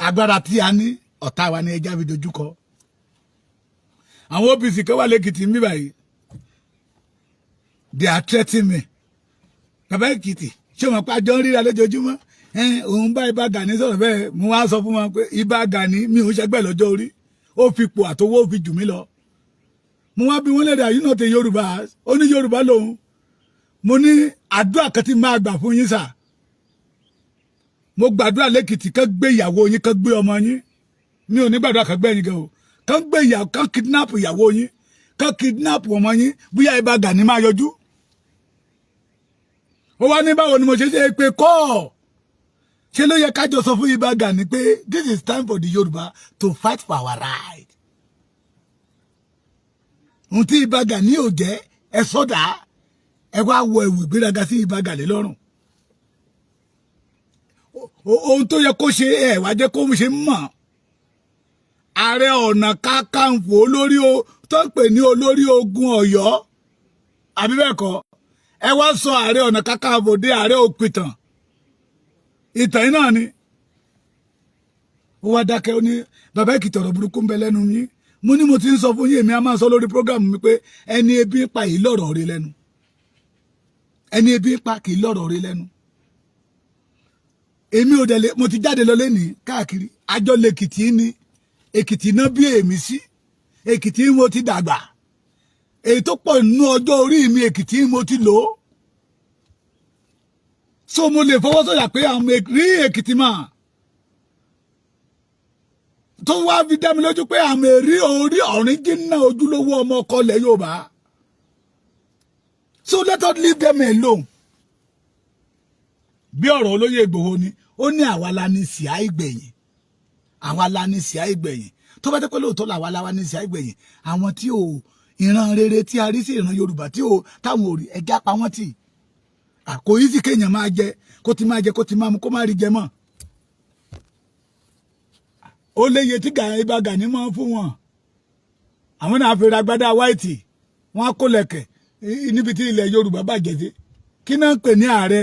Agbára tí a ní ọ̀tá wa ní ẹja fi dojúkọ. Àwọn OPC kan wà lẹ́kìtì ń bí báyìí. They are threatening me. Bàbá Èkìtì ṣé wọn pa jọ ń ríra lójoojúmọ́? Òun bá Ìbà Gani sọ̀rọ̀ bẹ́ẹ̀ mo wá sọ fún wọn pé Ìbà Gani mi ò ṣẹgbẹ́ lọ́jọ́ orí. Ó fi ipò àtowó fi jù mí lọ. Mo wá bí wọ́n lè dà not a Yorùbá. Ó ní Yorùbá lòun. Mo ní àdúrà kan tí máa gbà fún yín sà. Mo gbàdúrà lẹ́kìtì kán gbé ìyàwó yín, kán gbé ọmọ yín. Mi ò ní gbàdúrà kán gbé yín gan o. Kán gbé ìyàwó, kán kidnap ìyàwó yín, kán kidnap ọmọ yín, bóyá Ìbà Gani máa yọjú. Ó wá ní báwo ni mo ṣe ṣe pé kọ́. Ṣé ló yẹ kájọ sọ fún Ìbà Gani pé this is time for the Yorùbá to fight for our right. Ohun tí Ìbà Gani ò jẹ́ ẹ sọ́dà ẹ wá wọ ẹ̀wù ìgbéraga sí Ìbà Gani lọ́rùn. Ohun tó yẹ kó ṣe ẹ wá jẹ́ kó ṣe mọ̀. Ààrẹ Ọ̀nà Kakanfò olórí tó ń pè ní olórí ogun Ọ̀yọ́ àbí bẹ́ẹ̀ kọ́ ẹ wá sọ Ààrẹ Ọ̀nà Kakanfò dé ààrẹ òpìtàn. Ìtàn yìí náà ni. Ó wá dákẹ́ ó ní bàbá Èkìtì ọ̀rọ̀ burúkú ń bẹ lẹ́nu yín. Mo ní mo ti ń sọ fún yín èmi á máa sọ lórí program mi pé ẹni ebi pa yìí lọ́rọ̀ rí lẹ́nu. Ẹni ebi pa kì í lọ́rọ̀ rí lẹ́nu. Èmi ò dẹ̀ lè mo ti jáde lọ lẹ́nìí káàkiri àjọ lèkìtì ni Èkìtì náà bí èmi sí Èkìtì mo ti dàgbà èyí tó pọ̀ nínú ọjọ́ orí mi Èkìtì mo ti lò ó so mo lè fọwọ́ sọ̀yà pé àwọn rí Èkìtì máa tó wá fi dá mi lójú pé àmì rí orí ọ̀ríjínà ojúlówó ọmọ ọkọ ilẹ̀ Yorùbá so let us leave them alone. Bí ọ̀rọ̀ olóyè Ìgbòho ni ó ní àwa la ní síá ìgbẹ̀yìn àwa la ní síá ìgbẹ̀yìn tó bá jẹ́ pé lóòótọ́ làwa la wá ní síá ìgbẹ̀yìn àwọn tí ò ìran rere tí a rí sí ìran Yorùbá tí ò táwọn ò rí ẹja pa wọ́n tì kò yí sí kéèyàn máa jẹ kó ti máa jẹ kó ti máa mu kó má rí jẹ mọ́ ó léye tí Ìbà Gani máa ń fún wọn àwọn náà fi ra agbádá wáìtì wọn á kó lẹ̀kẹ̀ níbi tí ilẹ̀ Yorùbá bàjẹ́ dé kí náà ń pè ní ààrẹ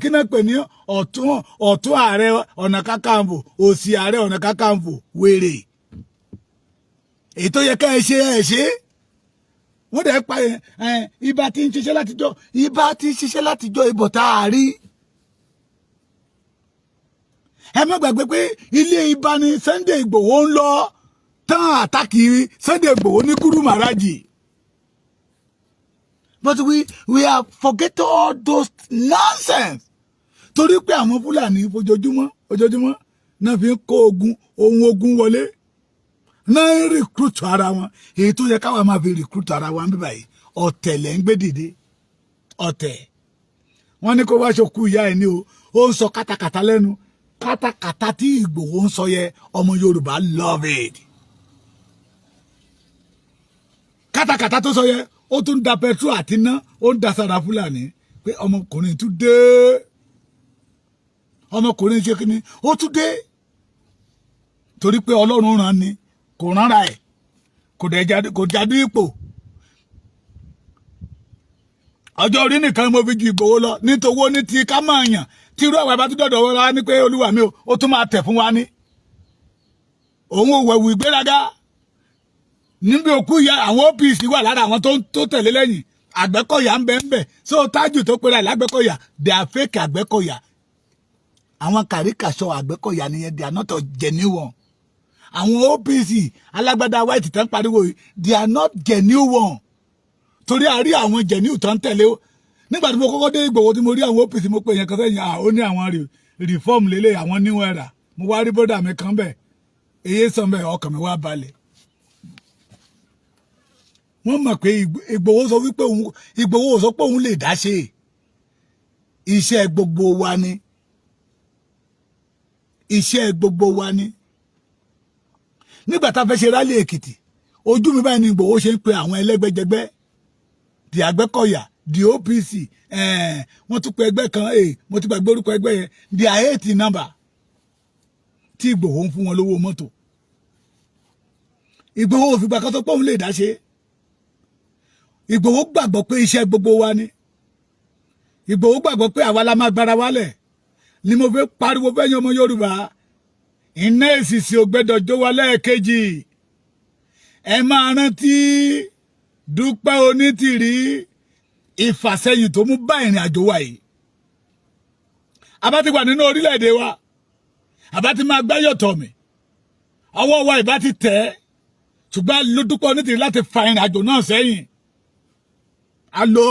kí náà pè ní ọ̀tún Ààrẹ Ọ̀nà Kakanfò òsì Ààrẹ Ọ̀nà Kakanfò wèrè èyí tó yẹ ká ẹ ṣe wọ́n dẹ̀ pa Ìbà tí ń ṣiṣẹ́ látijọ́ Ìbà tí ń ṣiṣẹ́ látijọ́ ibò tá a rí ẹ má gbàgbé pé ilé Ìbà ni Sunday Ìgbòho ń lọ tán àtàkì Sunday Ìgbòho ní Gúrú Màrájì. But we are forget all those nonsense. Torí pé àwọn Fúlàní ojoojúmọ́ náà fi ń kó ohun ogun wọlé. Náà ń recruit ara wọn. Èyí tó yẹ káwa máa fi recruit ara wa níbí báyìí. Ọ̀tẹ̀ lẹ́ ń gbé dìde. Ọ̀tẹ̀. Wọ́n ní kó wá ṣokú ìyá ẹ̀ ní o. Ó ń sọ kátàkátà lẹ́nu. Kátàkátà tí Ìgbòho ń sọ yẹ ọmọ Yorùbá love it. Kátàkátà tó sọ yẹ ó tún da petrol àti iná ó ń da sára Fúlàní pé ọmọkùnrin tún dé ọmọkùnrin ṣe kí ni ó tún dé torí pé Ọlọ́run rán ni kò ránra ẹ̀ kò jáde ipò ọjọ́ orí nìkan mo fi ju Ìgbòho lọ nítòwó ní ti ká máa yàn tí irú ẹ̀wà bá tún dọ̀dọ̀ wọ́n wá ní pé olúwa mi ó tún máa tẹ̀ fún wa ní òun ò wẹ̀wù ìgbéraga níbi òkú ya àwọn OPC wà lára àwọn tó tẹ̀lé lẹ́yìn Àgbẹ̀kọ̀yà ń bẹ so Tájù tó pera l'Àgbẹ̀kọ̀yà they are fake Àgbẹ̀kọ̀yà àwọn kàríkàṣọ Àgbẹ̀kọ̀yà nìyẹn they are not a genuine one àwọn OPC alágbádá white tán pariwo they are not genuine one torí a rí àwọn genuine tán tẹ̀lé nígbà tí mo kọ́kọ́ dé Ìgbòho tí mo rí àwọn OPC mo pè yẹn kan sẹ́yìn ó ní àwọn reform lélẹ̀ àwọn new era mo wá rí bọ́dà mi kan bẹ́ẹ̀ èyí sàn bẹ́ẹ̀ ọkàn mi wá balẹ̀ wọ́n mọ̀ pé Ìgbòho sọ wípé Ìgbòho sọ pé òun lè dá ṣe iṣẹ́ gbogbo wa ni iṣẹ́ gbogbo wa ni nígbà tá fẹ́ ṣe rally Èkìtì ojú mi báyìí ni Ìgbòho ṣe ń pe àwọn ẹlẹ́gbẹ́jẹgbẹ́ di Àgbẹ̀kọ̀yà di OPC wọ́n tún pe ẹgbẹ́ kan mo ti gbàgbé orúkọ ẹgbẹ́ yẹn di 8 number tí Ìgbòho ń fún wọn lówó mọ́tò Ìgbòho ò fìgbà kan tó pọ̀ òun lè dá ṣe Ìgbòho gbàgbọ́ pé iṣẹ́ gbogbo wa ni Ìgbòho gbàgbọ́ pé àwa la máa gbára wálẹ̀ ni mo fẹ́ pariwo fẹ́yìn ọmọ Yorùbá iná èsìsì ò gbẹ́dọ̀ jó wa lẹ́ẹ̀kejì ẹ máa rántí Dúpẹ́ Onítìrí ìfàsẹ́yìn tó mú bá ìrìn àjò wa yìí àbá ti wà nínú orílẹ̀-èdè wa àbá ti máa gbáyọ̀ tọ̀ mí ọwọ́ wa ìbá ti tẹ̀ ṣùgbọ́n ló Dúpẹ́ Onítìrí láti fa ìrìn àjò náà sẹ́yìn alo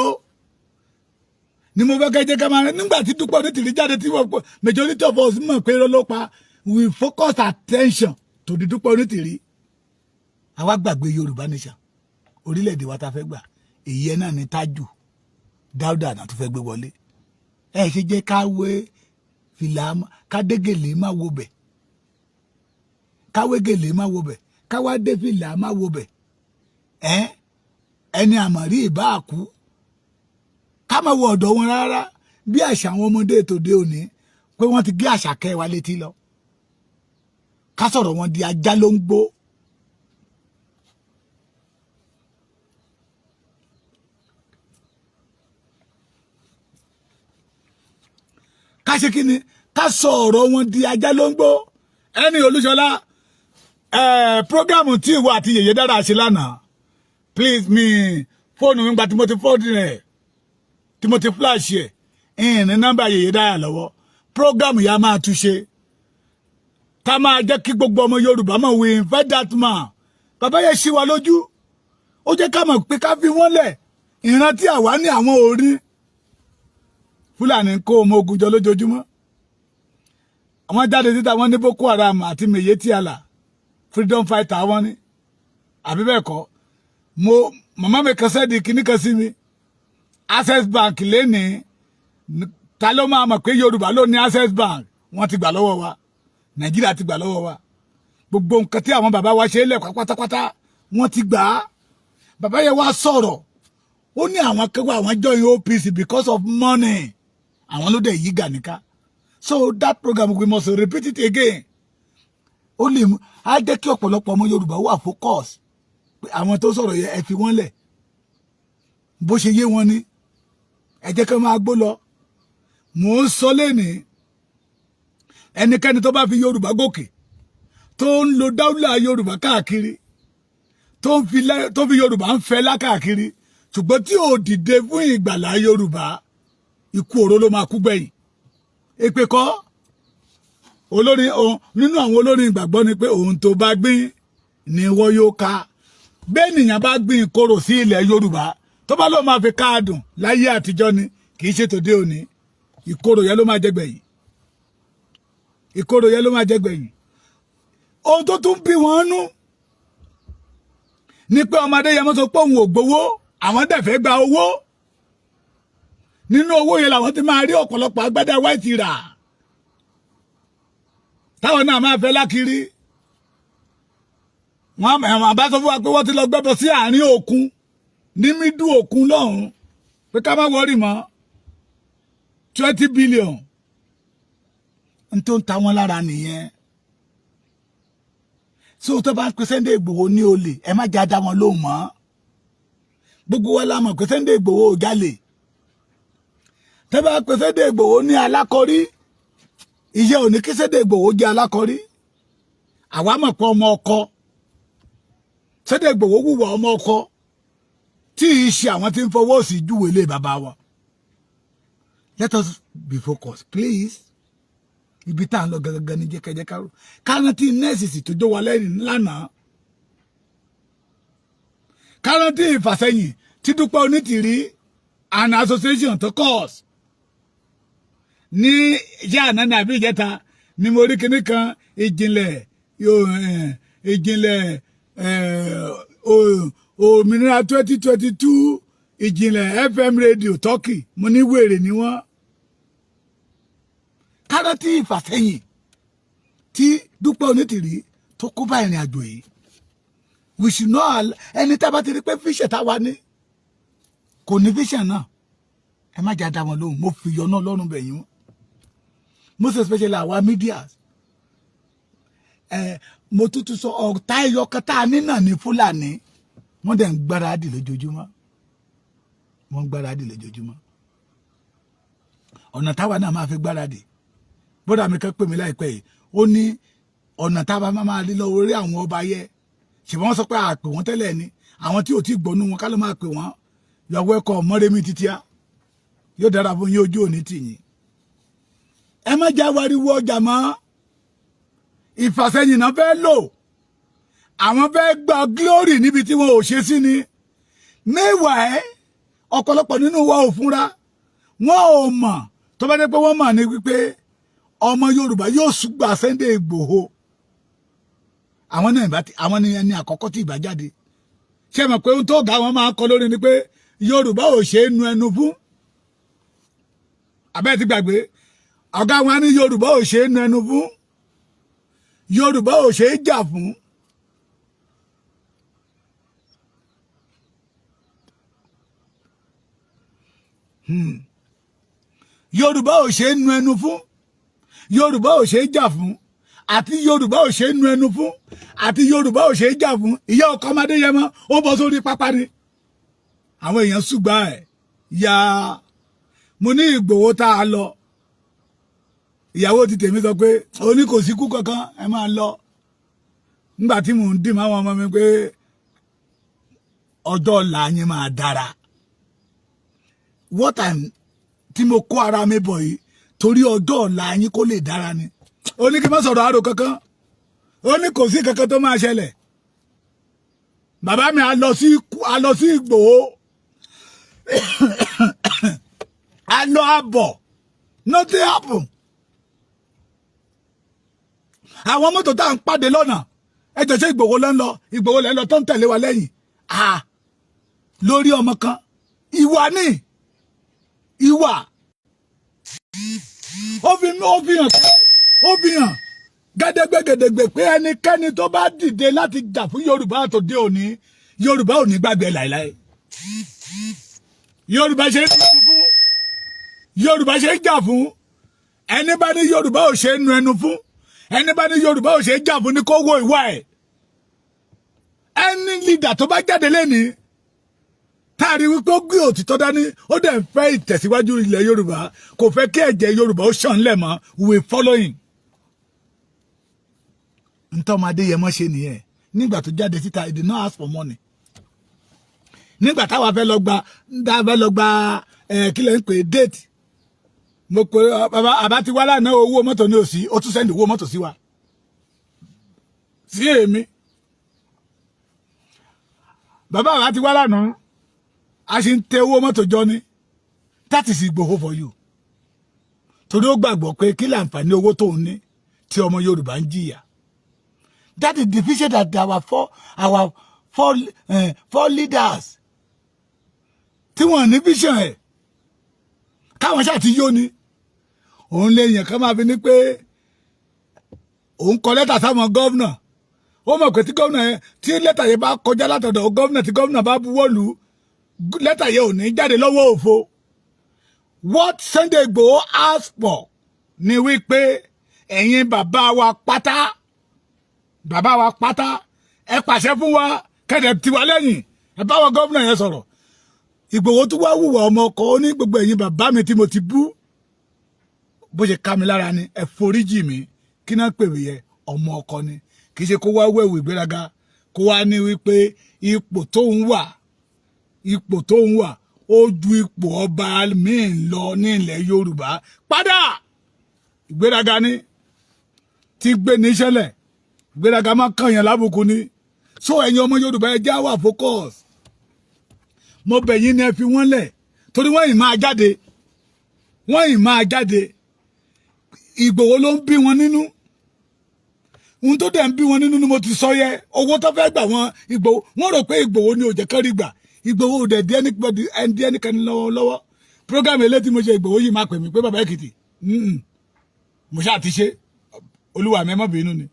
ni mo fẹ́ kẹ́jẹ́ ká máa nígbà tí Dúpẹ́ Onítìrí jáde tí wọ́n majority of us mọ̀ pé ló pa we focus attention to the Dúpẹ́ Onítìrí àwa gbàgbé Yorùbá nation orílẹ̀-èdè wa ta fẹ́ gbà èyí ẹ̀ náà ni Tájù Dáúdà náà tó fẹ́ gbé wọlé ẹ ṣe jẹ́ káwé fìlà kádégèlè má wo bẹ̀ káwé gèlè má wo bẹ̀ káwá dé fìlà má wo bẹ̀ ẹni àmọ̀rí ìbá àkú ká má wo ọ̀dọ̀ wọn rárá bí àṣà àwọn ọmọdé tòde òní pé wọ́n ti gé àṣà kẹ́ wa létí lọ ká sọ̀rọ̀ wọn di ajá ló ń gbó ká ṣe kí ni ká sọ ọ̀rọ̀ wọn di ajá ló ń gbó ẹni Olúṣọlá prógámù tí ìwọ àti Yèyé Dára ṣe lánàá please mi fóònù mi gba tí mo ti fọ́ọ̀dù rẹ̀ tí mo ti flash ẹ̀ ìrìn nọ́mbà Yèyé Dára lọ́wọ́ prógámù yà máa túnṣe ká máa jẹ́ kí gbogbo ọmọ Yorùbá mọ̀ we invite that man bàbá yẹn ṣí wa lójú ó jẹ́ ká mọ̀ pé ká fi wọ́n lẹ̀ ìran tí àwa ní àwọn orí Fúlàní kó ọmọ ogun jọ lójoojúmọ́ àwọn jáde síta wọ́n ní Boko Haram àti Miyetti Allah freedom fighter wọ́n ní àbí bẹ́ẹ̀ kọ́ màmá mi kan sẹ́ẹ̀dì kìíní kan sí mi Access Bank lénìí ta ló máa mọ̀ pé Yorùbá ló ní Access Bank wọ́n ti gbà lọ́wọ́ wa Nàìjíríà ti gbà lọ́wọ́ wa gbogbo nǹkan tí àwọn bàbá wa ṣe é lẹ̀kọ́ pátápátá wọ́n ti gbà á bàbá yẹn wá sọ̀rọ̀ ó ní àwọn akẹ́kọ̀ọ́ àwọn join OPC because of money àwọn ló dẹ̀ yí Gani ká so that program we must repeat it again ó lè mú á jẹ́ kí ọ̀pọ̀lọpọ̀ ọmọ Yorùbá wà focus pé àwọn tó sọ̀rọ̀ yẹn ẹ fi wọ́n lẹ̀ bó ṣe yé wọn ni ẹ jẹ́ kí wọ́n máa gbó lọ mò ń sọ lénìí ẹnikẹ́ni tó bá fi Yorùbá gòkè tó ń lo dáúlà Yorùbá káàkiri tó fi Yorùbá ń fẹ́ lákàkiri ṣùgbọ́n tí ò dìde fún ìgbàlá Yorùbá ikú oró ló máa kú gbẹ̀yìn èpè kọ́ olórin nínú àwọn olórin ìgbàgbọ́ ni pé ohun tó bá gbìn ni wọ́n yóò ká bẹ́ẹ̀ nìyàn bá gbìn ìkorò sí ilẹ̀ Yorùbá tó bá lóun máa fi káàdùn láyé àtijọ́ ni kì í ṣe tòde òní ìkorò yẹn ló máa jẹ gbẹ̀yìn ìkorò yẹn ló máa jẹ gbẹ̀yìn ohun tó tún bí wọn nú ní pé ọmọdé yẹn mọ́ sọ pé òun ò gbowó àwọn dẹ̀ fẹ́ gba owó nínú owó yẹn làwọn ti máa rí ọ̀pọ̀lọpọ̀ agbádá white rà táwọn náà máa fẹ́ lákiri wọn àbá sọ fún wa pé wọ́n ti lọ gbẹ́bọ sí àárín òkun ní mídú òkun lọ́hùn pé ká má wọrí mọ́ 20 billion n tó ń ta wọn lára nìyẹn so tó bá ń pe Sunday Igboho ní olè ẹ má já dá wọn lóhùn mọ́ gbogbo wa la mọ̀ pé Sunday Igboho ò jalè tó bá pe Sunday Igboho ní alákọ̀rí ìyẹ́ òní kí Sunday Igboho jẹ́ alákọ̀rí àwa mọ̀ pé ọmọ ọkọ Sunday Igboho wùwà ọmọ ọkọ tí ì ṣe àwọn tí ń fọwọ́ sí júwèé lé bàbá wa let us be focused please ibi tá à ń lọ gangan ní jẹ́kẹ́jẹ́ káró kárántì nẹ́ẹ̀sì sì tó jó wa lẹ́yìn lánàá kárántì ìfàsẹ́yìn tí Dúpẹ́ Onítìrí an association tó cause ní ìyá ànáni àbí ìjẹta ni mo rí kinní kan ìjìnlẹ̀ òmìnira 2022 ìjìnlẹ̀ FM radio Turkey mo ní wèrè ni wọ́n kárántì ìfàsẹ́yìn tí Dúpẹ́ Onítìrí tó kó bá ìrìn àjò yìí. We should know ẹni tá a bá ti rí pé fíṣẹ̀ tá wà ní kò ní fíṣẹ̀ náà ẹ má jà dá wọn lóhùn. Mo fi yọ náà lọ́rùn bẹ̀yìn wọn, most especially àwa media. Mo tútù sọ ọ̀tá ẹyọkẹta nínà ní Fúlàní wọ́n dẹ̀ ń gbáradì lójoojúmọ́, wọ́n ń gbáradì lójoojúmọ́. Ọ̀nà táwa náà máa fi gbáradì. Bọ́dà mi kan pè mí láìpẹ́ yìí, ó ní ọ̀nà táwa máa rí lọ orí àwọn ọba yẹ ṣùgbọ́n wọ́n sọ pé àpè wọ́n tẹ́lẹ̀ ni àwọn tí ò tí gbọ́nú wọn ká ló máa pè wọ́n. Yọ̀wọ́ ẹ̀kọ́ Mọ́rẹ́mí Títíá yóò dára fún yín, ojú òní tì yín. Ẹ má já wariwo ọjà mọ́. Ìfàsẹ́yìn náà fẹ́ lò, àwọn fẹ́ gba glory níbi tí wọn ò ṣe sí ni. Meanwhile ọ̀pọ̀lọpọ̀ nínú wa ò fúnra, wọn ò mọ̀ tó bá dé pé wọ́n mọ̀ ní wípé ọmọ Yorùbá yóò ṣùgbà Sunday Igboho. Àwọn náà àwọn ni ẹni àkọ́kọ́ tí ìbá jáde. Ṣé mọ̀ pé ohun tó ga wọn máa kọ lórí ni pé Yorùbá ò ṣe é nu ẹnu fún. Abẹ́ ti gbàgbé ọ̀gá wọn ní Yorùbá ò ṣe é nu ẹnu fún, Yorùbá ò ṣe é jà fún. Yorùbá ò ṣe é nu ẹnu fún, Yorùbá ò ṣe é jà fún, àti Yorùbá ò ṣe é nu ẹnu fún, àti Yorùbá ò ṣe é jà fún. Ìyá ọkọ ọmọdé yẹn mọ́ ó bọ́ sórí pápá ni àwọn èèyàn ṣùgbà ẹ̀ ya. Mo ní Ìgbòho tá a lọ, ìyàwó ti tèmi sọ pé oní kò sí kú kankan ẹ máa lọ. Nígbà tí mò ń dì máwọn ọmọ mi pé ọjọ́ ọ̀la yín máa dára. What time tí mo kó ara mi bọ̀ yìí torí ọjọ́ ọ̀la yín kó lè dára ni. Ó ní kí n má sọ̀rọ̀ àrò kankan, ó ní kò sí kankan tó máa ṣẹlẹ̀. Bàbá mi a lọ sí Ìgbòho a lọ àbọ̀, nothing happen. Àwọn mọ́tò tá à ń pàdé lọ́nà ẹjọ́ ṣe Ìgbòho ló ń lọ, Ìgbòho lẹ́ ń lọ tó ń tẹ̀lé wa lẹ́yìn. Lórí ọmọ kan ìwà ni ìwà ó fi hàn gẹ́dẹ́gbẹ́gẹ́dẹ́gbẹ́ pé ẹnikẹ́ni tó bá dìde láti jà fún Yorùbá àtòdé òní, Yorùbá ò ní gbàgbé láìláì. Yorùbá ṣe é nu fún, Yorùbá ṣe é jà fún. Ẹni bá ní Yorùbá ò ṣe é nu ẹnu fún, ẹni bá ní Yorùbá ò ṣe é jà fún ní kó wo ìwà ẹ̀. Ẹni leader tó bá jáde lẹ́nìí táàrí wípé ó gbé òtítọ́ dání, ó dẹ̀ ń fẹ́ ìtẹ̀síwájú ilẹ̀ Yorùbá, kò fẹ́ kí ẹ̀jẹ̀ Yorùbá ó ṣàn lẹ̀ mọ́, we follow him. Ntọ́mọdé yẹn mọ́ ṣe nìyẹn. Nígbà tó jáde síta, he did not ask for money. Nígbà táwa fẹ́ lọ gba kí lẹ́ ń pè date, mo pe àbá ti wá lánàá owó mọ́tò ní òsì, ó tún sẹ́ndì owó mọ́tò sí wa, sí èmi. Bàbá àbá ti wá lánàá a ṣe ń tẹ owó mọ́tò jọ ní. That is Igboho for you. Torí ó gbàgbọ́ pé kí láǹfààní owó tó ń ní tí ọmọ Yorùbá ń jìyà. That is the vision that our four leaders tí wọ́n ní vision ẹ̀ káwọn ṣáà ti yó ni. Òun lè yàn ká máa fi ní pé òun kọ lẹ́tà sáwọn gọ́vnà. Ó mọ̀ pé tí gọ́vnà yẹn tí lẹ́tà yẹn bá kọjá látọ̀dọ̀ gọ́vnà tí gọ́vnà bá buwọ́lù lẹ́tà yẹn ò ní jáde lọ́wọ́ òfo. What Sunday Igboho asked for ni wípé ẹ̀yin bàbá wa pátá ẹ pàṣẹ fún wa kẹ́dẹ̀ tiwa lẹ́yìn ẹ bá wọn gọ́vnà yẹn sọ̀rọ̀. Ìgbòho tó wá wùwà ọmọ ọkọ ó ní gbogbo ẹ̀yin bàbá mi tí mo ti bú bó ṣe ká mi lára ni ẹ foríjì mi. Kí náà pè mí yẹ ọmọ ọkọ ni, kì í ṣe kó wá wẹ̀wù ìgbéraga kó wá ní wípé ipò tó ń wà ó ju ipò ọba míì lọ ní ilẹ̀ Yorùbá. Padà ìgbéraga ni tí gbé ní ìṣẹ̀lẹ̀, ìgbéraga máa kàn yàn lábùkù ni. So ẹ̀yin ọmọ Yorùbá ẹ já wà focus. Mo bẹ̀ yín ni ẹ fi wọ́n lẹ̀ torí wọ́n yìí máa jáde. Ìgbòho ló ń bí wọn nínú. Ohun tó dẹ̀ ń bí wọn nínú ni mo ti sọ yẹ. Owó tó fẹ́ gbà wọn Ìgbòho, wọ́n rò pé Ìgbòho ni ò jẹ́ kán rí gbà. Ìgbòho ò dẹ̀ di ẹnikẹ́ni lọ́wọ́. Program eléyìí tí mo ṣe Ìgbòho yìí máa pè mí pé bàbá Èkìtì mo ṣáà ti ṣe olúwa mi má bínú ni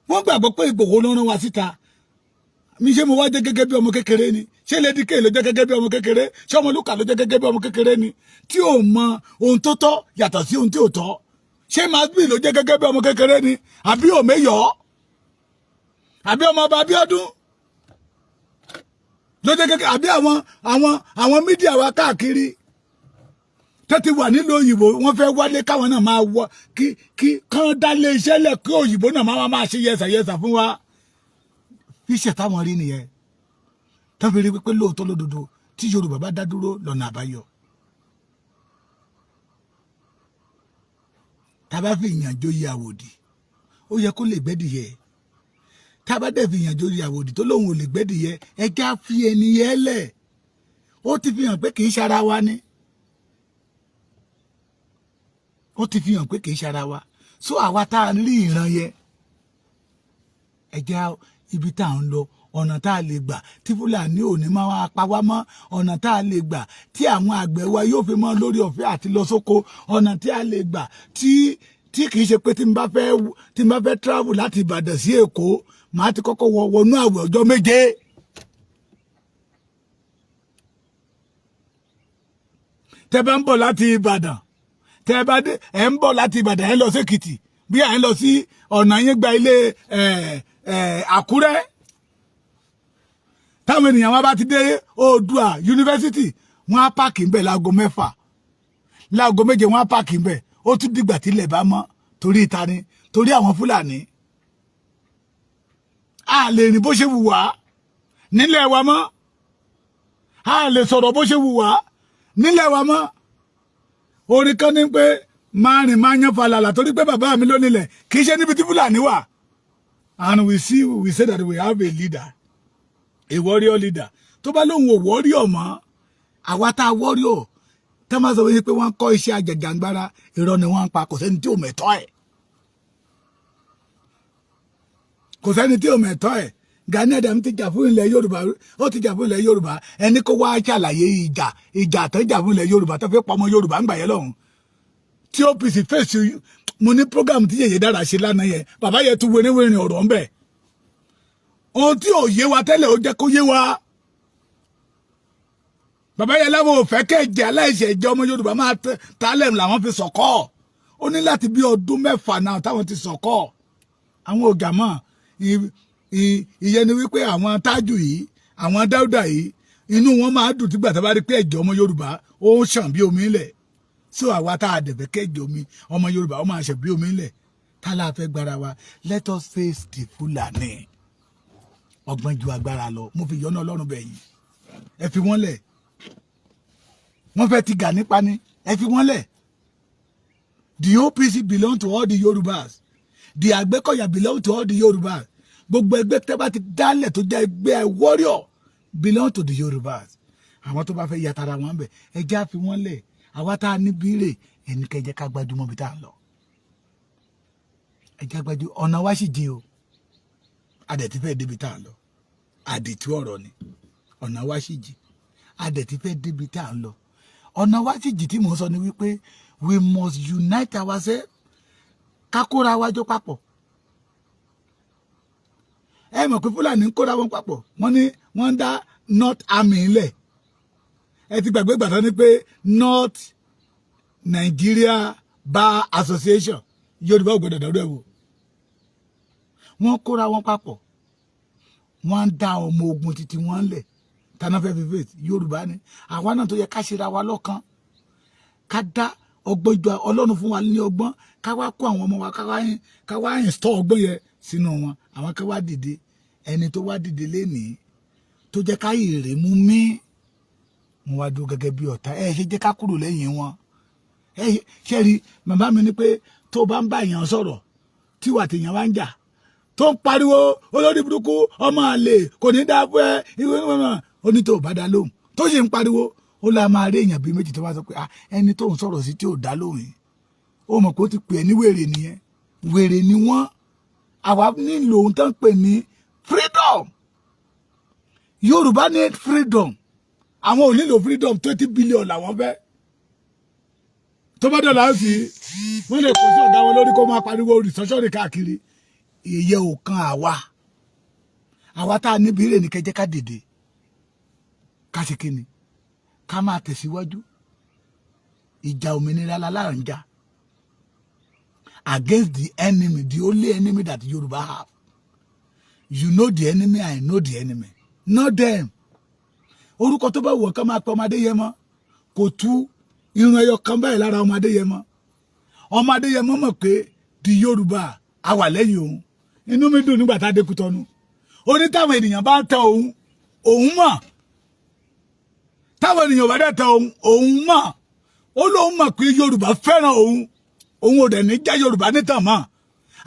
wọ́n gbàgbọ́ pé Ìgbòho ló rán wa síta mi ṣe mo wá jẹ́ gẹ́gẹ́ bí ọmọ kékeré ni ṣé Lady K ló jẹ́ gẹ́gẹ́ bí ọmọ kékeré ṣé Ọmọlúkà ló jẹ́ gẹ́gẹ́ bí ọmọ kékeré ni tí ò mọ ohun tó tọ́ yàtọ̀ sí ohun tí ò tọ́ ṣé Masbi ló jẹ́ gẹ́gẹ́ bí ọmọ kékeré ni àbí Òmeyọ̀ àbí ọmọ ọba Abíọ́dún ló jẹ́ gẹ́gẹ́ àbí àwọn mídíà wa káàkiri tẹ́tí wà nílùú òyìnbó wọ́n fẹ́ wálé káwọn náà máa wọ kí kán dálé iṣẹ́ lẹ̀ kí òyìnbó náà máa ṣe yẹsà fún wa iṣẹ́ táwọn rí nìyẹn tọ́fi rí pé lóòótọ́ lódodo tí Yorùbá bá dá dúró lọ́nà àbáyọ. tá bá fi ìyànjó yẹ àwòdì ó yẹ kó lè gbẹ́dìyẹ tá bá dẹ̀ fi ìyànjó yẹ àwòdì tó lóun ò lè gbẹ́dìyẹ ẹjẹ́ á fi ẹni yẹ lẹ̀ ó ti fi hàn pé kì í ṣara wa ni ó ti fi hàn pé kì í ṣara wa so àwa tá a rí ìran yẹ ẹjẹ́ ibi tá à ń lọ ọ̀nà tá a lè gbà tí Fúlàní ò ní máa pa wá mọ́ ọ̀nà tá a lè gbà tí àwọn àgbẹ̀ wa yóò fi mọ́ lórí ọ̀fẹ́ àti lọ sóko ọ̀nà tí a lè gbà tí kì í ṣe pé tí n bá fẹ́ travel láti Ìbàdàn sí Èkó màá ti kọ́kọ́ wọnú àwẹ̀ ọjọ́ 7. tẹ́ bá ń bọ̀ láti Ìbàdàn tẹ́ bá dé ẹ̀ ń bọ̀ láti Ìbàdàn ẹ̀ lọ sí Èkìtì bí ẹ̀ ń lọ sí ọ̀nà yín gba ilé Àkúrẹ́ táwọn ènìyàn wọn bá ti dé Oòduà yunifásitì wọn á páàkì ń bẹ̀ láago 6 láago 7 wọn á páàkì ń bẹ̀ ó tún dìgbà tí ilẹ̀ bá mọ́ torí ìta ni torí àwọn Fúlàní a lè rìn bó ṣe wù wá nílẹ̀ wa mọ́ a lè sọ̀rọ̀ bó ṣe wù wá nílẹ̀ wa mọ́ orin kan ní pé máa rìn máa yan falala torí pé bàbá mi ló nílẹ̀ kì í ṣe níbi tí Fúlàní wà. And we say that we have a leader, a warrior leader. Tó bá lóhun ò warrior mọ́, àwa tá warrior, tá máa sọ wípé wọ́n kọ́ iṣẹ́ àjẹjàngbara, irọ́ ni wọ́n ń pa, kò sẹ́ni tí ò mẹ̀tọ́ ẹ̀. Kò sẹ́ni tí ò mẹ̀tọ́ ẹ̀. Gani Adam ti jà fún ilẹ̀ Yorùbá, ó ti jà fún ilẹ̀ Yorùbá, ẹni kó wá ṣàlàyé ìjà tó jà fún ilẹ̀ Yorùbá tó fi pa ọmọ Yorùbá ń gbà yẹn lọ́hùn. Tí OPC fèsì mo ní program tí Yèyé Dára ṣe lánàá yẹn bàbá yẹn tún wéréwéré ọ̀rọ̀ ńbẹ̀ ohun tí ò yé wa tẹ́lẹ̀ ó jẹ́ kó yé wa bàbá yẹn láwọn ò fẹ́ kẹ́jẹ́ aláìṣẹ̀ ìjọ ọmọ Yorùbá máa tálẹ̀ làwọn fi sọ̀kọ́ ó ní láti bí ọdún 6 náà táwọn ti sọ̀kọ́ àwọn ọ̀gá mọ̀ ìyẹn ni wípé àwọn Tájù yìí àwọn Dáúdà yìí inú wọn máa dùn tí gbàtà bá rí pé ẹ̀jẹ̀ ọmọ Yorùbá ó ṣàn bí omi lẹ̀ so àwa tá a dẹ̀fẹ́ kẹ́jọ mi ọmọ Yorùbá ó máa ṣe bí omi ńlẹ̀ tá la fẹ́ gbára wa let us face the Fulani ọgbọ́n ju agbára lọ mo fi yọ́nà Ọlọ́run bẹ̀ yìí ẹ fi wọ́n lẹ̀ wọ́n fẹ́ ti Gani pa ni ẹ fi wọ́n lẹ̀ the OPC belong to all the Yorubas the Àgbẹ̀kọ̀yà belong to all the Yorubas gbogbo ẹgbẹ́ tẹ́ bá ti dálẹ̀ tó jẹ́ ẹgbẹ́ warrior belong to the Yorubas àwọn tó bá fẹ́ yàtara wọn bẹ̀ ẹ já fi wọ́n lẹ̀ àwa tá a ní bírè ẹni kẹjẹ ká gbajúmọ̀ bí tá a lọ ẹjẹ gbájú ọ̀nà wa sì jìn o adẹ̀tí fẹ́ débi tá a lọ àdìtú ọ̀rọ̀ ni ọ̀nà wa sì jìn adẹ̀tí fẹ́ débi tá a lọ ọ̀nà wa sì jìn tí mò ń sọ ni wípé we must unite ourselves ká kóra wa jọ papọ̀ ẹ mọ̀ pé Fúlàní ń kóra wọn papọ̀ wọ́n ní wọ́n dá North Army ńlẹ̀ ẹ ti gbàgbé gbàtọ́ ni pé North Nigeria Bar Association Yorùbá ò gbọdọ̀ dọ́dọ̀ ẹ̀ wò wọ́n kóra wọn papọ̀ wọ́n ń dá ọmọ ogun títí wọ́n lẹ̀ tànà fẹ́ fi faith Yorùbá ni àwa náà tó yẹ ká ṣera wa lọ́kàn ká dá ọgbọ́n jọ Ọlọ́run fún wa ní ọgbọ́n ká wá kó àwọn ọmọ wa ká wá install ọgbọ́n yẹn sínú wọn àwọn ká wá dìde ẹni tó wá dìde lénìí tó jẹ́ ká ìrè mú mí wọn wá dúró gẹ́gẹ́ bí ọ̀tá ẹ ṣe jẹ́ ká kúrò lẹ́yìn wọn ẹ ṣe rí màmá mi ní pé tó bá ń bá èèyàn sọ̀rọ̀ tí wà tèèyàn wá ń jà tó ń pariwo olórí burúkú ọmọ àlè kò ní dá fún ẹ ìwé ó ní tó bá dá lóhùn tó sì ń pariwo ó lá máa rí èèyàn bíi méjì tó bá sọ pé ẹni tó ń sọ̀rọ̀ sí tí ò dá lóhùn yìí ó mọ̀ pé ó ti pè é ní wèrè nìyẹn wèrè ni wọ́n àwa nílò ohun tó ń pè ní freedom Yorùbá need freedom àwọn ò nílò freedom 20 billion làwọn fẹ́ tó bá dọ̀là sí wọ́n lè kó sí ọ̀gá wọn lórí kó máa pariwo rìsọ́ṣọ́rì káàkiri ìyẹ́ ò kan àwa tá a níbi rè ní kẹjẹ́ ká dìde ká ṣe kíni ká máa tẹ̀síwájú ìjà òmìnira láláǹjà against the enemy, the only enemy that Yoruba have. You know the enemy, I know the enemy. Not them. Orúkọ tó bá wọ̀ ká máa pe ọmọ Adéyẹmọ kò tú irun ẹyọ kan báyìí lára ọmọ Adéyẹmọ. Ọmọ Adéyẹmọ mọ̀ pé di Yorùbá a wà lẹ́yìn òun. Inú mi dùn nígbà tá a dé Kútọ́nù. Ó ní táwọn ènìyàn bá tẹ òun mọ̀. Táwọn ènìyàn bá dẹ̀ tẹ òun mọ̀. Ó lóun mọ̀ pé Yorùbá fẹ́ràn òun ò dẹ̀ ní jẹ́ Yorùbá nítàn mọ́.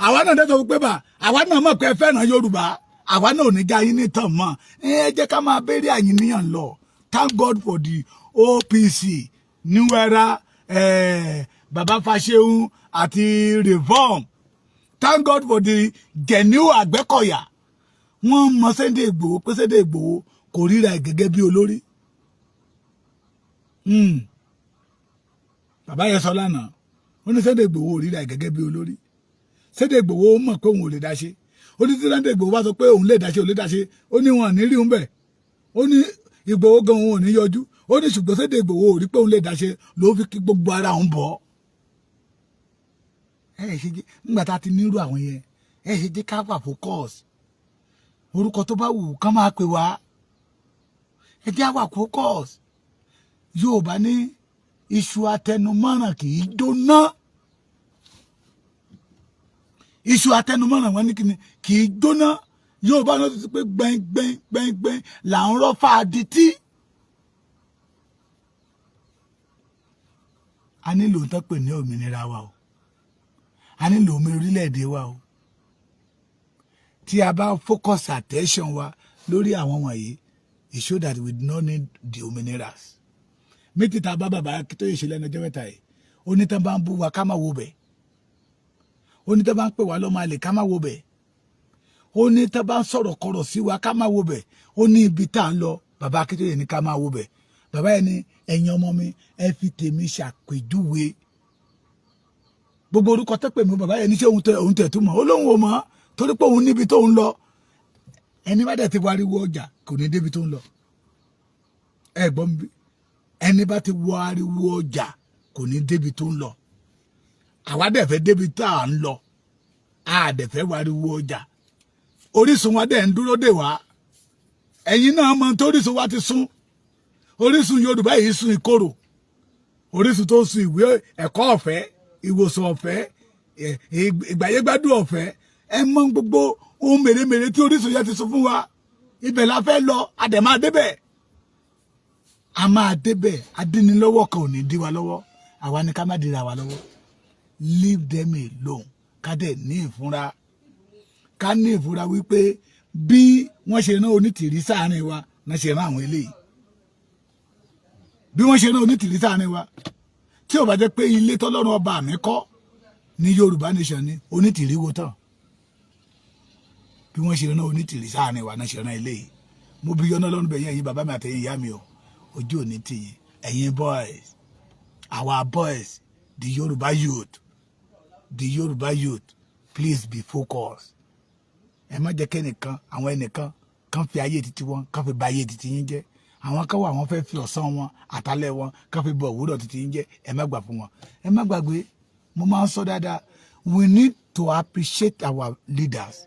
Àwa náà dẹ́tọ̀ pé bá àwa náà mọ̀ pé ẹ fẹ́ràn Yorùbá àwa náà ò ní já yín nítàn mọ́. Ẹ jẹ́ ká máa béèrè àyìníyàn lọ. Thank God for the OPC New Era Baba Fasehun àti Reform. Thank God for the genuine Àgbẹ̀kọ̀yà. Wọ́n mọ̀ Sunday Igboho pé Sunday Igboho kò ríra gẹ́gẹ́ bí olórí. Bàbá yẹn sọ lánàá ó ní Sunday Igboho ríra gẹ́gẹ́ bí olórí. Sunday Igboho mọ̀ pé òun ò lè dá ṣe. Ó ní Sunday Igboho bá sọ pé òun lè dá ṣe, òun lè dá ṣe. Ó ní wọn ní rí òun bẹ̀. Ó ní Igboho gan òun ò ní yọjú. Ó ní ṣùgbọ́n Sunday Igboho ò rí pé òun lè dá ṣe ló fi kí gbogbo ara òun bọ̀. Ṣe jẹ́ nígbà tá a ti nírú àwọn yẹn ṣe jẹ́ ká wà focus. Orúkọ tó bá wù kán máa pè wá. Ẹ jẹ́ àwa focus. Yorùbá ní iṣu atẹnumọ́ràn kì í jóná. Iṣu atẹnumọ́ràn wọn ní kì í jóná. Yorùbá náà ti pé gbẹ̀ngbẹ̀ngbẹ̀ngbẹ̀ng là ń rọ́fà adití. A nílò tó pè ní òmìnira wa o. A nílò omi orílẹ̀-èdè wa o. Tí a bá focus attention wa lórí àwọn wọ̀nyí, it show that we do not need the òmìniras. Méjì tá a bá bàbá kí tó yẹ ṣe lẹ́nu ọjọ́ mẹ́ta yìí, ó ní tán bá ń bú wa ká má wo bẹ̀. Ó ní tán bá ń pè wá lọ́mọ àlè ká má wo bẹ̀. Ó ní tán bá ń sọ̀rọ̀ kọ̀rọ̀ sí wa ká má wo bẹ̀. Ó ní ibi tá à ń lọ bàbá Akíntóyè ní ká má wo bẹ̀. Bàbá yẹn ní ẹ̀yin ọmọ mi ẹ fi tèmi ṣàpèjúwe. Gbogbo orúkọ tó pè mí bàbá yẹn ní ṣé òun tẹ̀ túmọ̀. Ó lóun ò mọ̀ torí pé òun níbi tó ń lọ. Ẹni bá dẹ̀ ti wariwo ọjà kò ní débi tó ń lọ. Ẹ gbọ́ mi bí. Ẹni bá ti wọ ariwo ọjà kò ní débi tó ń lọ. Àwa dẹ̀ fẹ́ débi tá à ń lọ. A dẹ̀ fẹ́ wariwo ọjà. Orísun wa dẹ̀ ń dúró dè wá. Ẹ̀yin náà mọ̀ tó orísun wa ti sún. Orísun Yorùbá yìí sún ìkorò. Orísun tó sún ìwé ẹ̀kọ́ ọ̀fẹ́, ìwòsàn ọ̀fẹ́, ìgbàyégbádùn ọ̀fẹ́. Ẹ mọ̀ gbogbo ohun mèremère tí orísun yẹn ti sún fún wa. Ibẹ̀ la fẹ́ lọ, a dẹ̀ máa débẹ̀. A máa débẹ̀, adínilọ́wọ́ kan ò ní dí wa lọ́wọ́. Àwa ni ká má dira wa lọ́wọ́. Leave them alone. Ká dẹ̀ ní ìfúnra. Ká ní ìfúnra wípé bí wọ́n ṣe rán onítìrí sáàrin wa náà ṣe rán àwọn eléyìí. Bí wọ́n ṣe rán onítìrí sáàrin wa. Tí ò bá jẹ́ pé ilé tọ́lọ́run ọba mi kọ́ ní Yorùbá nation ni onítìrí wo tán. Bí wọ́n ṣe rán onítìrí sáàrin wa náà ṣe rán eléyìí. Mo bí yọ́nà lọ́rùn bẹ̀yẹn ẹ̀yin bàbá mi àtẹ̀yin ìyá mi o. Ojú òní tìyìn ẹ̀yin boys, our boys, the Yoruba youth, please be focused. Ẹ má jẹ́ kẹ́nìkan àwọn ẹnìkan kan fi ayé títí wọn kan fi ba ayé títí yín jẹ́. Àwọn kan wà wọ́n fẹ́ fi ọ̀sán wọn àtàlẹ́ wọn kan fi bọ òwúrọ̀ títí yín jẹ́. Ẹ má gbà fún wọn. Ẹ má gbàgbé mo máa ń sọ dáadáa, we need to appreciate our leaders,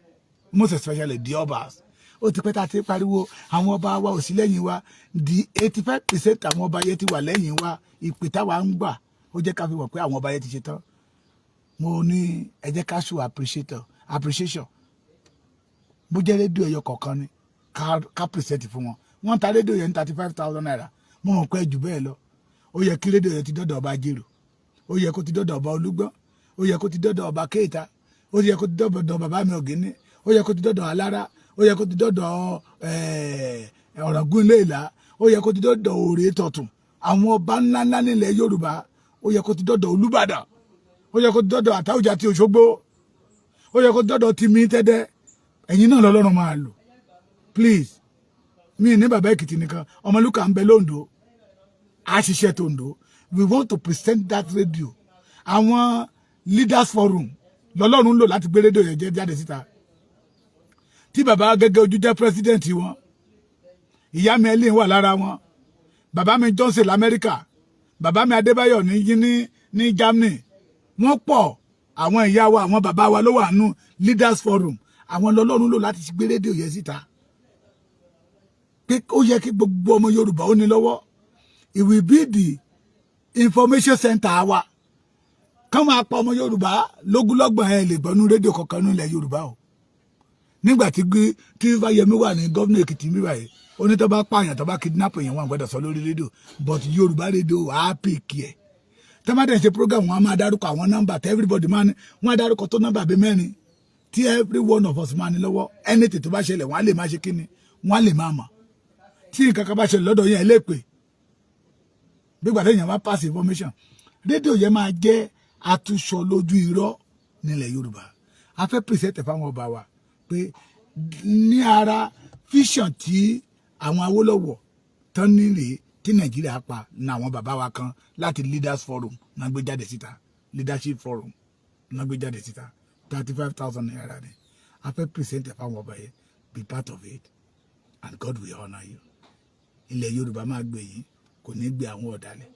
most especially the obas. Ó ti pẹ́ tá a ti pariwo àwọn ọba wa ò sí lẹ́yìn wa. The 85% àwọn ọba yẹn ti wà lẹ́yìn wa. Ìpè táwa ń gbà ó jẹ́ ká fi mọ̀ pé àwọn ọba yẹn ti ṣe tán. Mo ní ẹ jẹ́ ká show appreciation. Bó jẹ́ rédíò ẹyọ kọ̀ọ̀kan ni ká present fún wọn. Wọ́n ta rédíò yẹn ní 35,000 naira. Mo mọ̀ pé jù bẹ́ẹ̀ lọ. Ó yẹ kí rédíò yẹn ti dọ́dọ̀ ọba Jèrò. Ó yẹ kó ti dọ́dọ̀ ọba Olúgbọ́n. Ó yẹ kó ti dọ́dọ̀ ọba Kéèta. Ó yẹ kó ti dọ́dọ̀ bàbá mi Ògínní. Ó yẹ kó ti dọ́dọ̀ Alára. Ó yẹ kó ti dọ́dọ̀ Ọ̀ràngún Ilé-Ìlá. Ó yẹ kó ti dọ́dọ̀ Òrè Tọ̀tùn. Àwọn ọba ńláńlá nílẹ̀ Yorùbá. Ó yẹ kó ti dọ́dọ̀ Olúbàdàn. Ó yẹ kó ti dọ́dọ̀ Àtàwùjá ti Òṣogbo. Ó yẹ kó ti dọ́dọ̀ Tìmì Tẹ́dẹ́. Ẹ̀yin náà lọ́lọ́run máa lò. Please. Mi ní bàbá Èkìtì nìkan. Ọmọlúkà ń bẹ lóńdó. a ṣiṣẹ́ Tondo. We want to present that radio. Àwọn leaders forum lọ́lọ́run lò láti gbé rédíò yẹn jáde síta. Tí bàbá Gẹ́gẹ́ Ojú jẹ́ president wọn, ìyá mi Ellen wà lára wọn, bàbá mi Johnson l'Amẹ́ríkà, bàbá mi Adébáyọ̀ ní Germany. Wọ́n pọ̀, àwọn ìyá wa, àwọn bàbá wa ló wà nù leaders forum. Àwọn lọ́lọ́run lò láti gbé rédíò yẹn síta. Pé ó yẹ kí gbogbo ọmọ Yorùbá ó ní lọ́wọ́. It will be the information center wa. Kán máa pa ọmọ Yorùbá lógúnlọ́gbọ̀n ẹ lè gbọ́nú rédíò kankan nílẹ̀ Yorùbá o. Nígbà tí Fáyẹmí wà ní gómìnà Èkìtì mi báyìí, ó ní tó bá pààyàn tó bá kidnap èèyàn wọn gbọ́dọ̀ sọ lórí rédíò, but Yorùbá rédíò á pèkì ẹ̀. Tó máa dẹ̀ ṣe program wọn á máa dárúkọ àwọn nọ́mbà tí everybody máa ní, wọ́n á dárúkọ tó nọ́mbà bí mẹ́rin tí every one of us máa ní lọ́wọ́. Anything tó bá ṣẹlẹ̀ wọ́n á lè máa ṣe kíni, wọ́n á lè máa mọ̀. Tí nǹkan kan bá ṣẹlẹ̀ lọ́dọ̀ yẹn ẹ lè pè. Bí gbàdé èèyàn bá pass information, rédíò yẹn máa jẹ́ àtúnṣọ lójú irọ́ nílẹ̀ Yorùbá. A fẹ́ present fáwọn ọba wa pé ní ara vision tí àwọn Awólọ́wọ̀ tán nílé tí Nàìjíríà pa ní àwọn bàbá wa kan láti leaders forum náà gbé jáde síta, leadership forum náà gbé jáde síta, 35,000 naira ni. A fẹ́ present fáwọn ọba yẹn, be part of it and God will honor you. Ilẹ̀ Yorùbá máa gbé yín, kò ní gbé àwọn ọ̀dàlẹ̀.